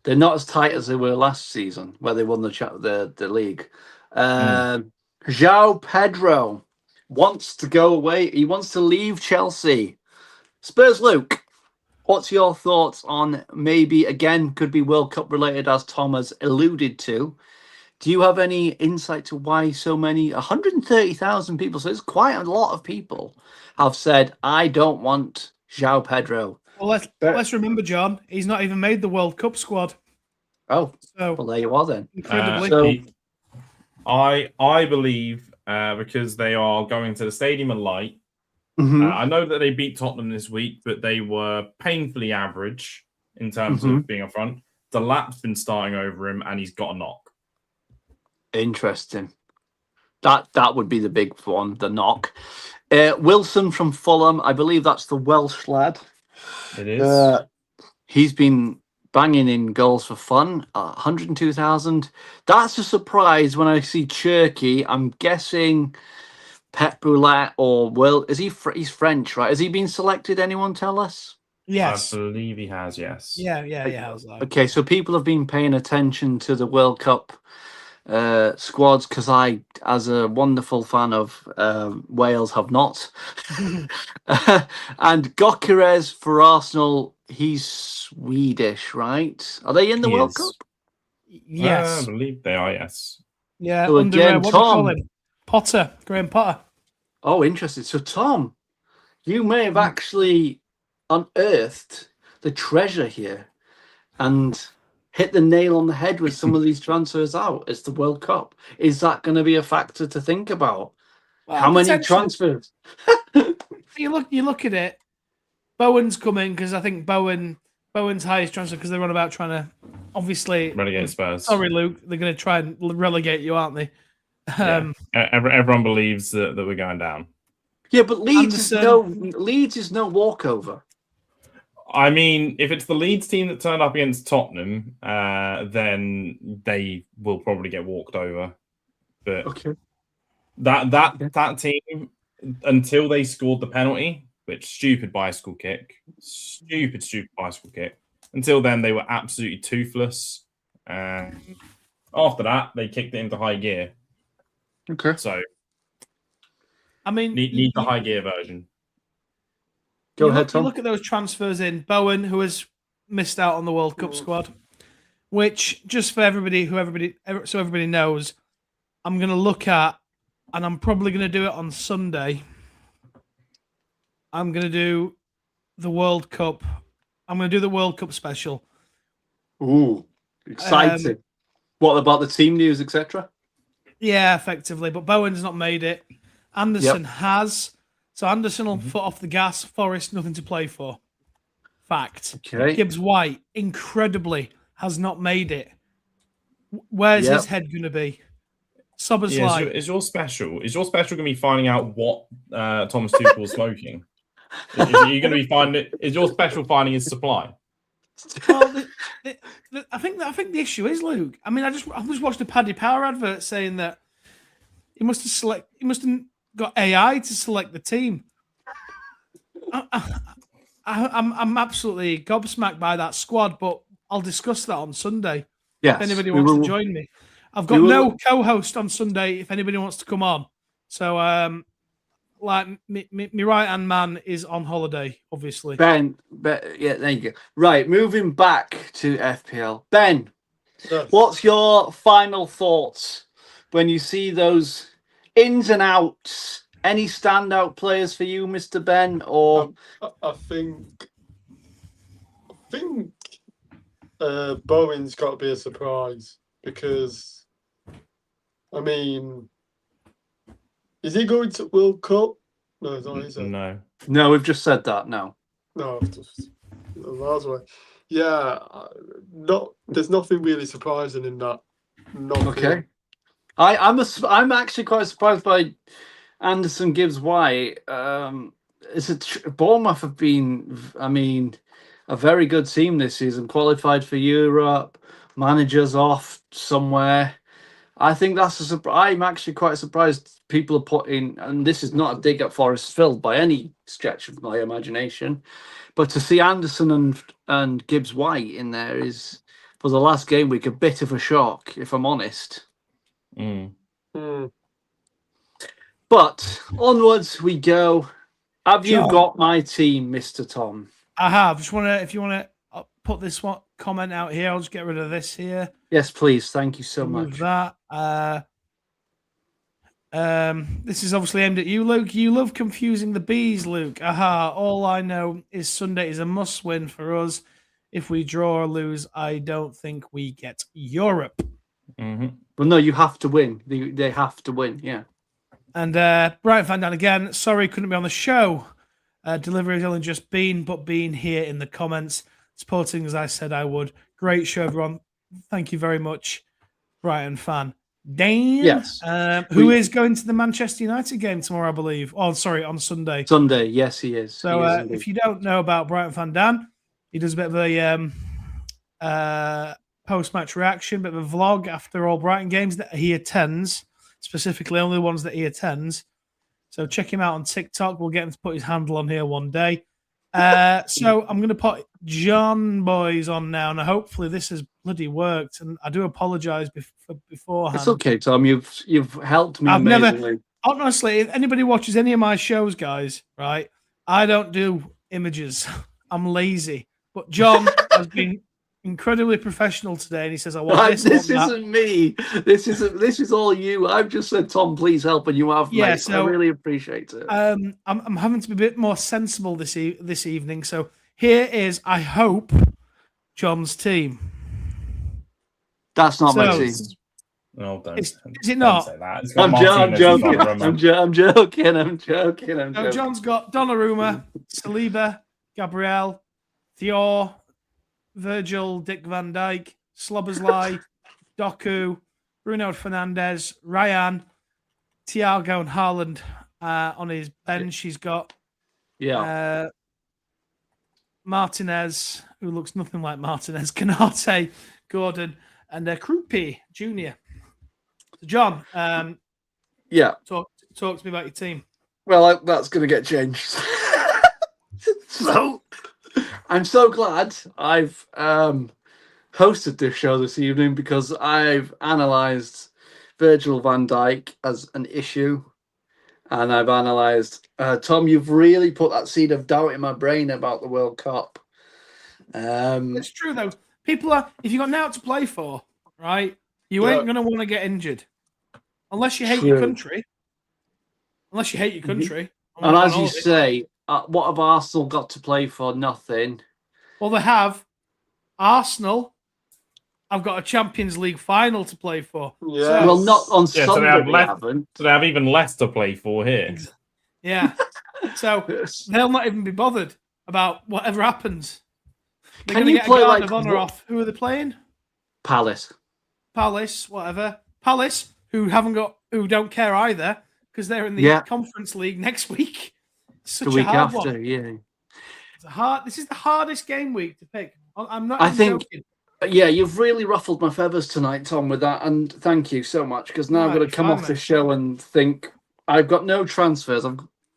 they're not as tight as they were last season, where they won the league. João Pedro wants to go away. He wants to leave Chelsea. Spurs, Luke, what's your thoughts on maybe, again, could be World Cup related, as Tom has alluded to. Do you have any insight to why so many, 130,000 people, so it's quite a lot of people, have said, I don't want João Pedro? Well, let's remember, John. He's not even made the World Cup squad. Oh, So well, there you are then. incredibly, So- I believe because they are going to the Stadium of Light. Mhm. I know that they beat Tottenham this week, but they were painfully average in terms of being up front. The lap's been starting over him, and he's got a knock. Interesting. That would be the big one, the knock. Wilson from Fulham, I believe that's the Welsh lad. It is. He's been banging in goals for fun. 102,000. That's a surprise when I see Cherky. I'm guessing Pep Boulette is he? He's French, right? Has he been selected? Anyone tell us? yes, I believe he has. Yes. yeah. I was like, Okay, so people have been paying attention to the World Cup squads because I, as a wonderful fan of Wales, have not. And Gyökeres for Arsenal, he's Swedish, right? Are they in the He World is. Cup? yes, I believe they are. Yes. yeah. So Under again, what do you call Tom. him? Potter, Graham Potter. Oh, interesting. So Tom, you may have actually unearthed the treasure here and hit the nail on the head with some of these transfers out. It's the World Cup. Is that going to be a factor to think about? Well, How many potentially. transfers? You look at it. Bowen's coming because I think Bowen's highest transfer because they're on about trying to obviously Relegate Spurs. Sorry, Luke. They're going to try and relegate you, aren't they? Yeah. Everyone believes that we're going down. Yeah, but Leeds Anderson. is no walkover. I mean, if it's the Leeds team that turned up against Tottenham, then they will probably get walked over. But Okay. that team, until they scored the penalty, which stupid bicycle kick. Until then, they were absolutely toothless. After that, they kicked it into high gear. Okay. So I mean, need the high gear version. Go ahead, you Tom. look at those transfers in Bowen, who has missed out on the World Cup squad, which just for everybody, so everybody knows, I'm going to look at, and I'm probably going to do it on Sunday. I'm going to do the World Cup. I'm going to do the World Cup special. Ooh, exciting. What about the team news, etc.? Yeah, effectively. But Bowen's not made it. Anderson has. So Anderson will foot off the gas. Forest, nothing to play for. Fact. Okay. Gibbs White, incredibly, has not made it. Where's his head going to be? Soberslai. Is your special going to be finding out what Thomas Tuchel's smoking? Is he going to be finding it? Is your special finding his supply? Well, I think the issue is, Luke. I mean, I just watched a Paddy Power advert saying that he must have got AI to select the team. I'm absolutely gobsmacked by that squad, but I'll discuss that on Sunday. Yes, if anybody wants to join me, I've got no co-host on Sunday. If anybody wants to come on, so like my right hand man is on holiday, obviously. Ben, yeah, there you go. Right, moving back to FPL. Ben, what's your final thoughts when you see those ins and outs? Any standout players for you, Mr. Ben? Or I think Bowen's got to be a surprise because, I mean, is he going to World Cup? No, he's not, is he? No, we've just said that. No, that's right. Yeah, there's nothing really surprising in that. Nothing. Okay, I'm actually quite surprised by Anderson Gibbs White. Bournemouth have been, I mean, a very good team this season, qualified for Europe, managers off somewhere. I think that's a surprise. I'm actually quite surprised people are putting, and this is not a dig at Forest Field by any stretch of my imagination, but to see Anderson and Gibbs White in there is, for the last game week, a bit of a shock, if I'm honest. But onwards we go. Have you got my team, Mr. Tom? I have. If you want to put this one comment out here, I'll just get rid of this here. Yes, please. Thank you so much. That. This is obviously aimed at you, Luke. You love confusing the bees, Luke. All I know is Sunday is a must-win for us. If we draw or lose, I don't think we get Europe. Well, no, you have to win. They have to win, yeah. And Brian Van Dan again. Sorry, couldn't be on the show. Delivery has only just been here in the comments, supporting as I said I would. Great show, everyone. Thank you very much, Brian Fan. Dan, yes. Who is going to the Manchester United game tomorrow, I believe. Oh, sorry, on Sunday. Sunday, yes, he is. So if you don't know about Brian Van Dan, he does a bit of a post-match reaction, bit of a vlog after all Brighton games that he attends, specifically only the ones that he attends. So check him out on TikTok. We'll get him to put his handle on here one day. So I'm going to put John Boys on now, and hopefully this has bloody worked. And I do apologise beforehand. It's okay, Tom. You've helped me amazingly. Honestly, if anybody watches any of my shows, guys, right, I don't do images. I'm lazy. But John has been incredibly professional today, and he says, "I want this." This isn't me. This is all you. I've just said, Tom, please help, and you have. Yeah, mate. so I really appreciate it. I'm having to be a bit more sensible this evening. So here is, I hope, John's team. That's not my team. No, don't. Is it not? Don't say that. I'm joking. I'm joking. So John's got Donnarumma, Saliba, Gabriel, Thior, Virgil, Dick Van Dijk, Slobberslai, Doku, Bruno Fernandes, Ryan, Thiago, and Haaland on his bench. He's got Martinez, who looks nothing like Martinez, Canate, Gordon, and Krupi Jr. So John, talk to me about your team. Well, that's going to get changed. So I'm so glad I've hosted this show this evening because I've analysed Virgil van Dijk as an issue. And I've analysed, Tom, you've really put that seed of doubt in my brain about the World Cup. It's true, though. People are, if you've got now to play for, right, you ain't going to want to get injured. Unless you hate your country. Unless you hate your country. And as you say, what have Arsenal got to play for? Nothing. Well, they have. Arsenal have got a Champions League final to play for. Yeah. So, Well, not on Sunday, so they they haven't. So they have even less to play for here. yeah. So they'll not even be bothered about whatever happens. They're going to get a guard of honour off. Who are they playing? Palace, whatever. Palace, who don't care either, because they're in the Conference League next week. Such the week a hard after, one. yeah. This is the hardest game week to pick. I'm not. I think. Joking. Yeah, you've really ruffled my feathers tonight, Tom, with that, and thank you so much. Because now I've got to come off the show and think I've got no transfers,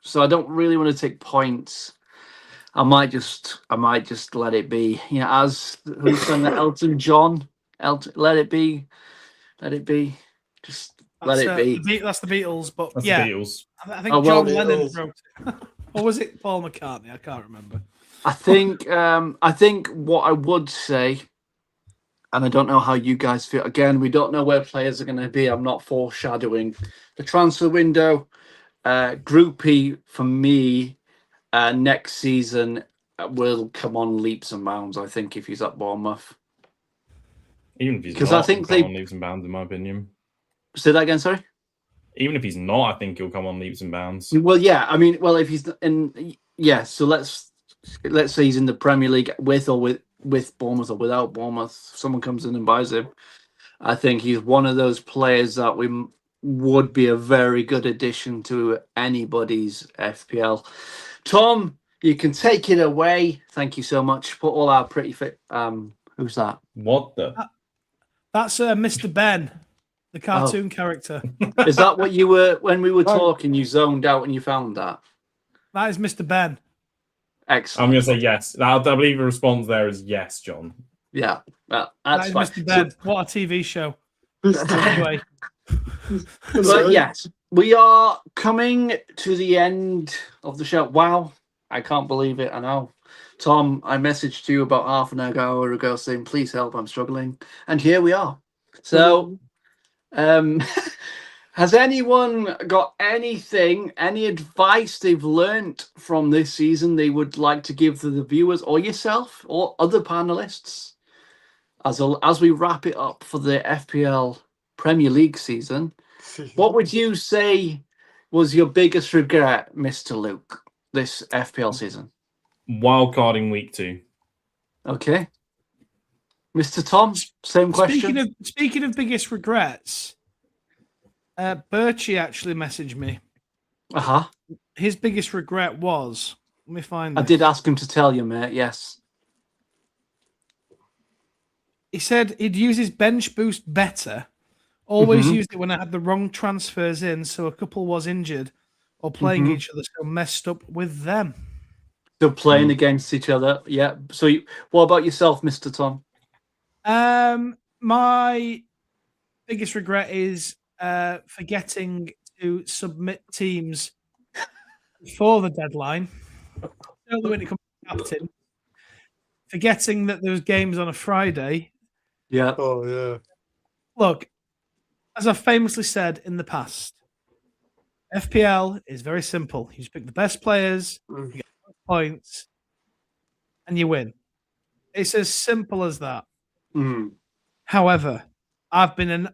so I don't really want to take points. I might just let it be. You know, as who's saying that? Elton John. Let it be. Just let it be. That's the Beatles, but That's yeah, the Beatles. I think John Lennon wrote it. Or was it Paul McCartney? I can't remember. I think what I would say, and I don't know how you guys feel. Again, we don't know where players are going to be. I'm not foreshadowing the transfer window. Group E for me next season will come on leaps and bounds. I think if he's at Bournemouth, even if he's not, I think he'll come on leaps and bounds, in my opinion. Say that again. Sorry. Even if he's not, I think he'll come on leaps and bounds. Well, yeah. I mean, if he's in, So let's say he's in the Premier League with Bournemouth or without Bournemouth. Someone comes in and buys him. I think he's one of those players that would be a very good addition to anybody's FPL. Tom, you can take it away. Thank you so much. Put all our pretty fit. Who's that? What the? That's Mr. Ben, the cartoon character. Is that what you were when we were talking? You zoned out and you found that. That is Mr. Ben. Excellent. I'm going to say yes. I believe the response there is yes, John. Yeah, that's that is fine. Mr. Ben. What a TV show. Anyway. But yes, we are coming to the end of the show. Wow, I can't believe it. I know. Tom, I messaged you about half an hour ago saying, please help, I'm struggling. And here we are. So, has anyone got any advice they've learnt from this season they would like to give to the viewers or yourself or other panelists as we wrap it up for the FPL Premier League season? What would you say was your biggest regret, Mr. Luke, this FPL season? Wildcarding week 2. Okay. Mr. Tom, same question. Speaking of biggest regrets, Birchie actually messaged me. Uh-huh. His biggest regret was, let me find this. I did ask him to tell you, mate, yes. He said he'd use his bench boost better. Always used it when I had the wrong transfers in, so a couple was injured or playing each other, so messed up with them. So playing against each other, yeah. So what about yourself, Mr. Tom? My biggest regret is forgetting to submit teams before the deadline. Certainly when it comes to captain. Forgetting that there was games on a Friday. Yeah. Oh, yeah. Look, as I've famously said in the past, FPL is very simple. You just pick the best players, you get points, and you win. It's as simple as that. However, I've been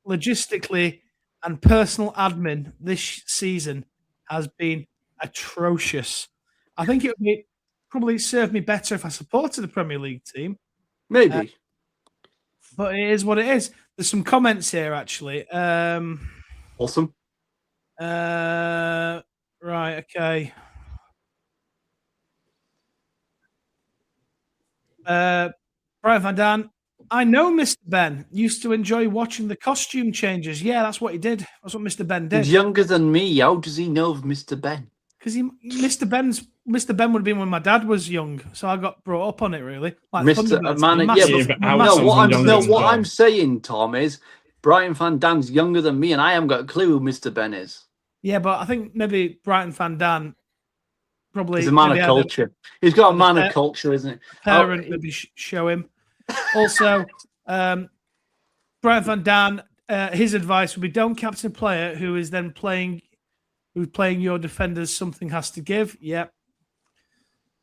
logistically and personal admin this season has been atrocious. I think it would probably serve me better if I supported the Premier League team. Maybe. But it is what it is. There's some comments here, actually. Awesome. Right, okay. Brian Van Dan, I know Mr. Ben used to enjoy watching the costume changes. Yeah, that's what he did. That's what Mr. Ben did. He's younger than me. How does he know of Mr. Ben? Because Mr. Ben's Mr. Ben would have been when my dad was young, so I got brought up on it really. Like Mr. Thunderbirds, Man, massive- yeah, but I'm a how no, massive someone what I'm younger no, than what John? I'm saying, Tom, is Brighton Van Dan's younger than me, and I haven't got a clue who Mr. Ben is. Yeah, but I think maybe Brighton Van Dan probably He's a man maybe of had culture. He's got a had man of culture, isn't it? parent maybe show him. Also, Brian Van Dan, his advice would be don't captain a player who is then playing your defenders. Something has to give. Yep.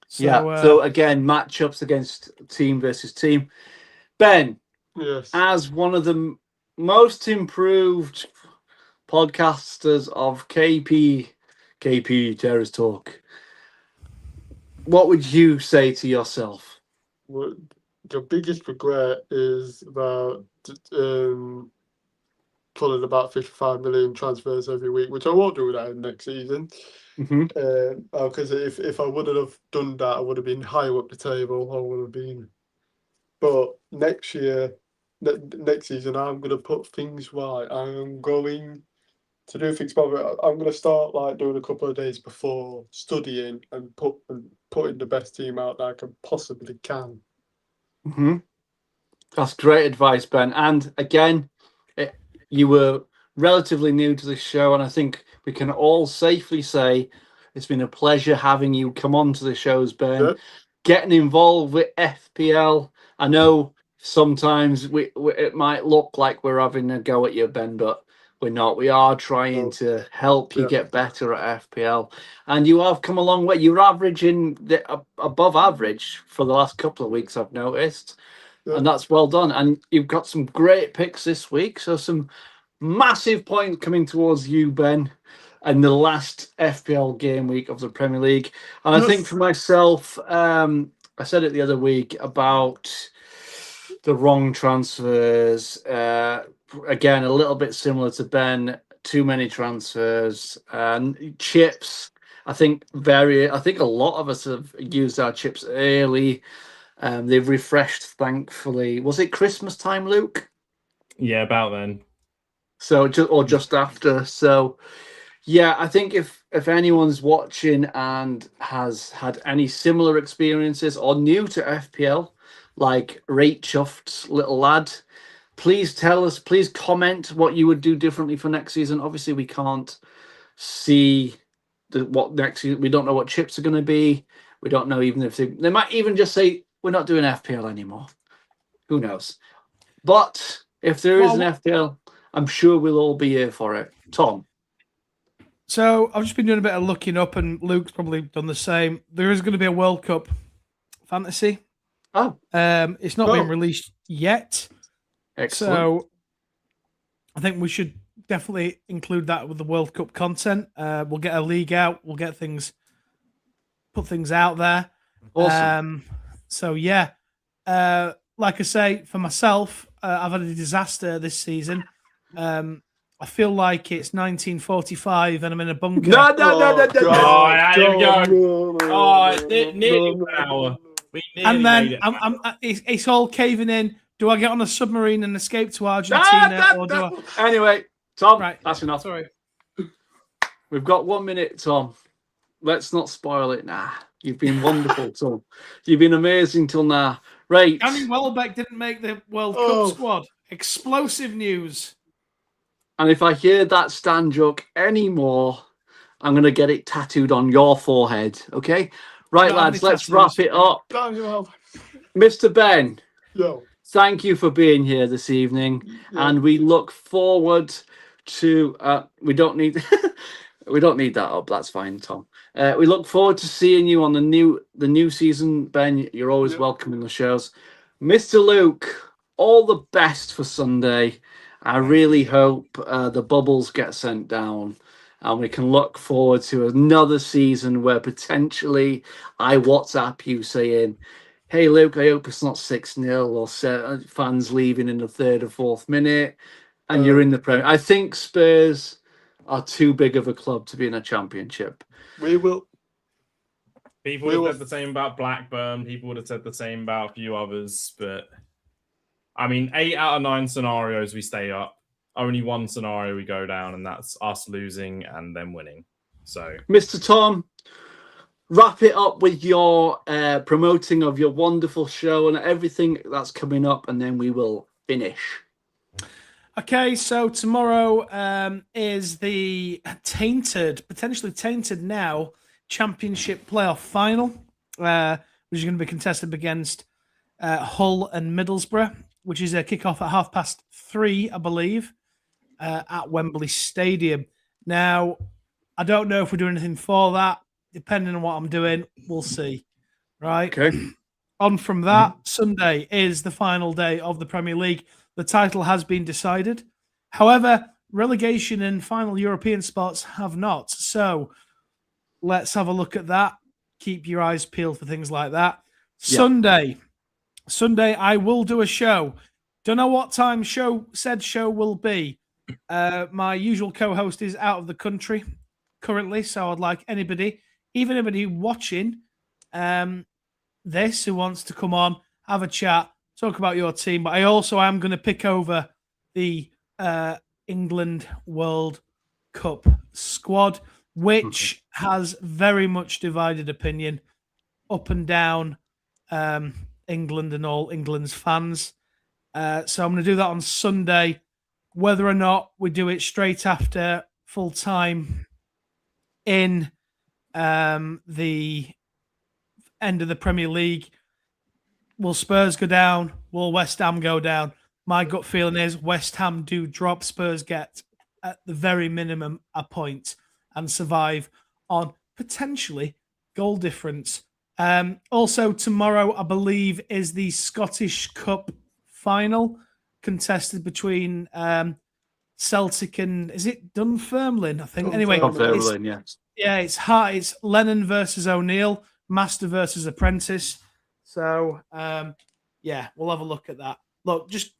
So, yeah. So again, matchups against team versus team. Ben, Yes. as one of the most improved podcasters of KP Terrace Talk, what would you say to yourself? What your biggest regret is about pulling about 55 million transfers every week, which I won't do that next season. Because if I wouldn't have done that, I would have been higher up the table. I would have been. But next year, next season, I'm going to put things right. I'm going to do things better. I'm going to start like doing a couple of days before studying and putting the best team out that I can possibly can. Mm-hmm. That's great advice, Ben. And again, you were relatively new to this show, and I think we can all safely say it's been a pleasure having you come on to the shows, Ben. Yeah. Getting involved with FPL. I know sometimes we it might look like we're having a go at you, Ben, but we're not. We are trying to help you get better at FPL, and you have come a long way. You're averaging above average for the last couple of weeks, I've noticed. Yeah. And that's well done. And you've got some great picks this week. So some massive points coming towards you, Ben, in the last FPL game week of the Premier League. And I think for myself, I said it the other week about the wrong transfers. Again, a little bit similar to Ben. Too many transfers and chips. I think a lot of us have used our chips early. They've refreshed, thankfully. Was it Christmas time, Luke? Yeah, about then. So just after. So yeah, I think if anyone's watching and has had any similar experiences or new to FPL, like Rate Chuffed's little lad, please tell us. Please comment what you would do differently for next season. Obviously, we can't see what next season. We don't know what chips are going to be. We don't know even if they might even just say we're not doing FPL anymore. Who knows? But if there is an FPL, I'm sure we'll all be here for it. Tom. So I've just been doing a bit of looking up, and Luke's probably done the same. There is going to be a World Cup fantasy. Oh, it's not been released yet. Excellent. So I think we should definitely include that with the World Cup content. We'll get a league out. We'll get put things out there. Awesome. So yeah, like I say, for myself, I've had a disaster this season. I feel like it's 1945 and I'm in a bunker. No. Nearly an hour. And then it's all caving in. Do I get on a submarine and escape to Argentina? Anyway, Tom, right, that's enough. Sorry. We've got 1 minute, Tom. Let's not spoil it. Nah, you've been wonderful, Tom. You've been amazing till now. Right. Danny Welbeck didn't make the World Cup squad. Explosive news. And if I hear that stand joke anymore, I'm going to get it tattooed on your forehead. Okay? Right, lads, let's wrap it up. Mr. Ben, thank you for being here this evening. Yeah. And we look forward to... we don't need that up. That's fine, Tom. We look forward to seeing you on the new season. Ben, you're always welcome in the shows. Mr. Luke, all the best for Sunday. I really hope the bubbles get sent down and we can look forward to another season where potentially I WhatsApp you saying, hey, Luke, I hope it's not 6-0 or fans leaving in the 3rd or 4th minute and you're in the Premier. I think Spurs are too big of a club to be in a championship. We will. People would have said the same about Blackburn. People would have said the same about a few others, but... I mean, 8 out of 9 scenarios we stay up. Only one scenario we go down, and that's us losing and then winning. So, Mr. Tom, wrap it up with your promoting of your wonderful show and everything that's coming up, and then we will finish. Okay, so tomorrow is the potentially tainted now, championship playoff final, which is going to be contested against Hull and Middlesbrough, which is a kickoff at 3:30, I believe, at Wembley Stadium. Now, I don't know if we're doing anything for that. Depending on what I'm doing, we'll see. Right? Okay. On from that, Sunday is the final day of the Premier League. The title has been decided. However, relegation and final European spots have not. So let's have a look at that. Keep your eyes peeled for things like that. Yeah. Sunday, I will do a show. Don't know what time said show will be. My usual co-host is out of the country currently, so I'd like anybody, even anybody watching this who wants to come on, have a chat, talk about your team. But I also am going to pick over the England World Cup squad, which has very much divided opinion up and down England and all England's fans. So I'm going to do that on Sunday. Whether or not we do it straight after full time in the end of the Premier League, will Spurs go down? Will West Ham go down? My gut feeling is West Ham do drop. Spurs get at the very minimum a point and survive on potentially goal difference. Also tomorrow, I believe, is the Scottish Cup final contested between Celtic and is it Dunfermline? I think. Anyway, Dunfermline, yes. Yeah, it's hard. It's Lennon versus O'Neill, Master versus Apprentice. So, yeah, we'll have a look at that. Look, just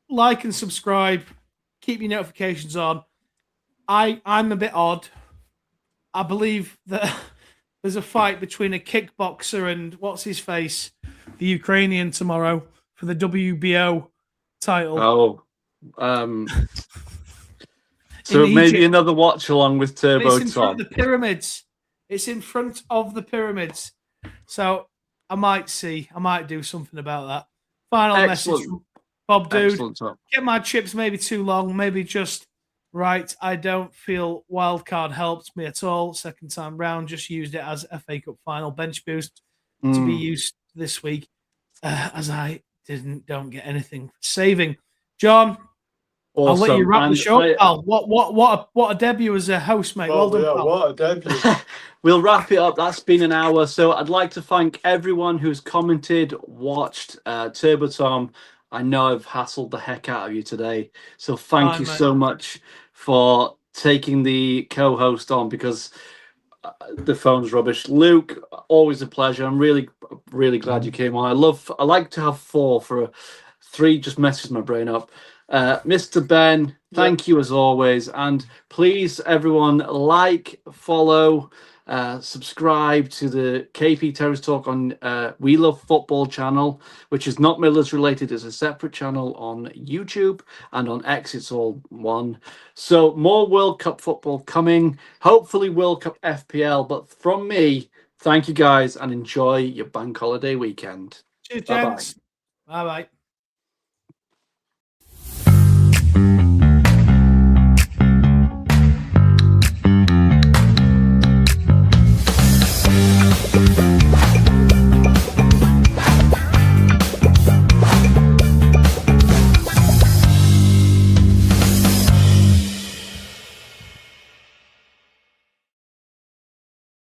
like and subscribe. Keep your notifications on. I'm a bit odd. I believe that there's a fight between a kickboxer and what's his face, the Ukrainian tomorrow for the WBO title. So maybe another watch along with Turbo It's in front of the pyramids. It's in front of the pyramids. So I might do something about that. Final message from Bob Dude. Get my chips maybe too long, maybe just right. I don't feel wildcard helped me at all. Second time round, just used it as FA Cup final bench boost to be used this week, as I don't get anything saving. John, awesome. I'll let you wrap the show, pal. What a debut as a host, mate. Well done, pal. What a debut. We'll wrap it up. That's been an hour. So I'd like to thank everyone who's commented, watched, Turbo Tom. I know I've hassled the heck out of you today. So thank you so much for taking the co-host on, because the phone's rubbish. Luke, always a pleasure. I'm really, really glad you came on. I like to have 4 for 3, just messes my brain up. Mr. Ben, thank you as always. And please, everyone, like, follow, subscribe to the KP Terrace Talk on We Love Football channel, which is not Millers related. It's a separate channel on YouTube, and on X it's all one. So more World Cup football coming, hopefully World Cup FPL. But from me, thank you guys and enjoy your bank holiday weekend. Cheers, gents. Bye-bye.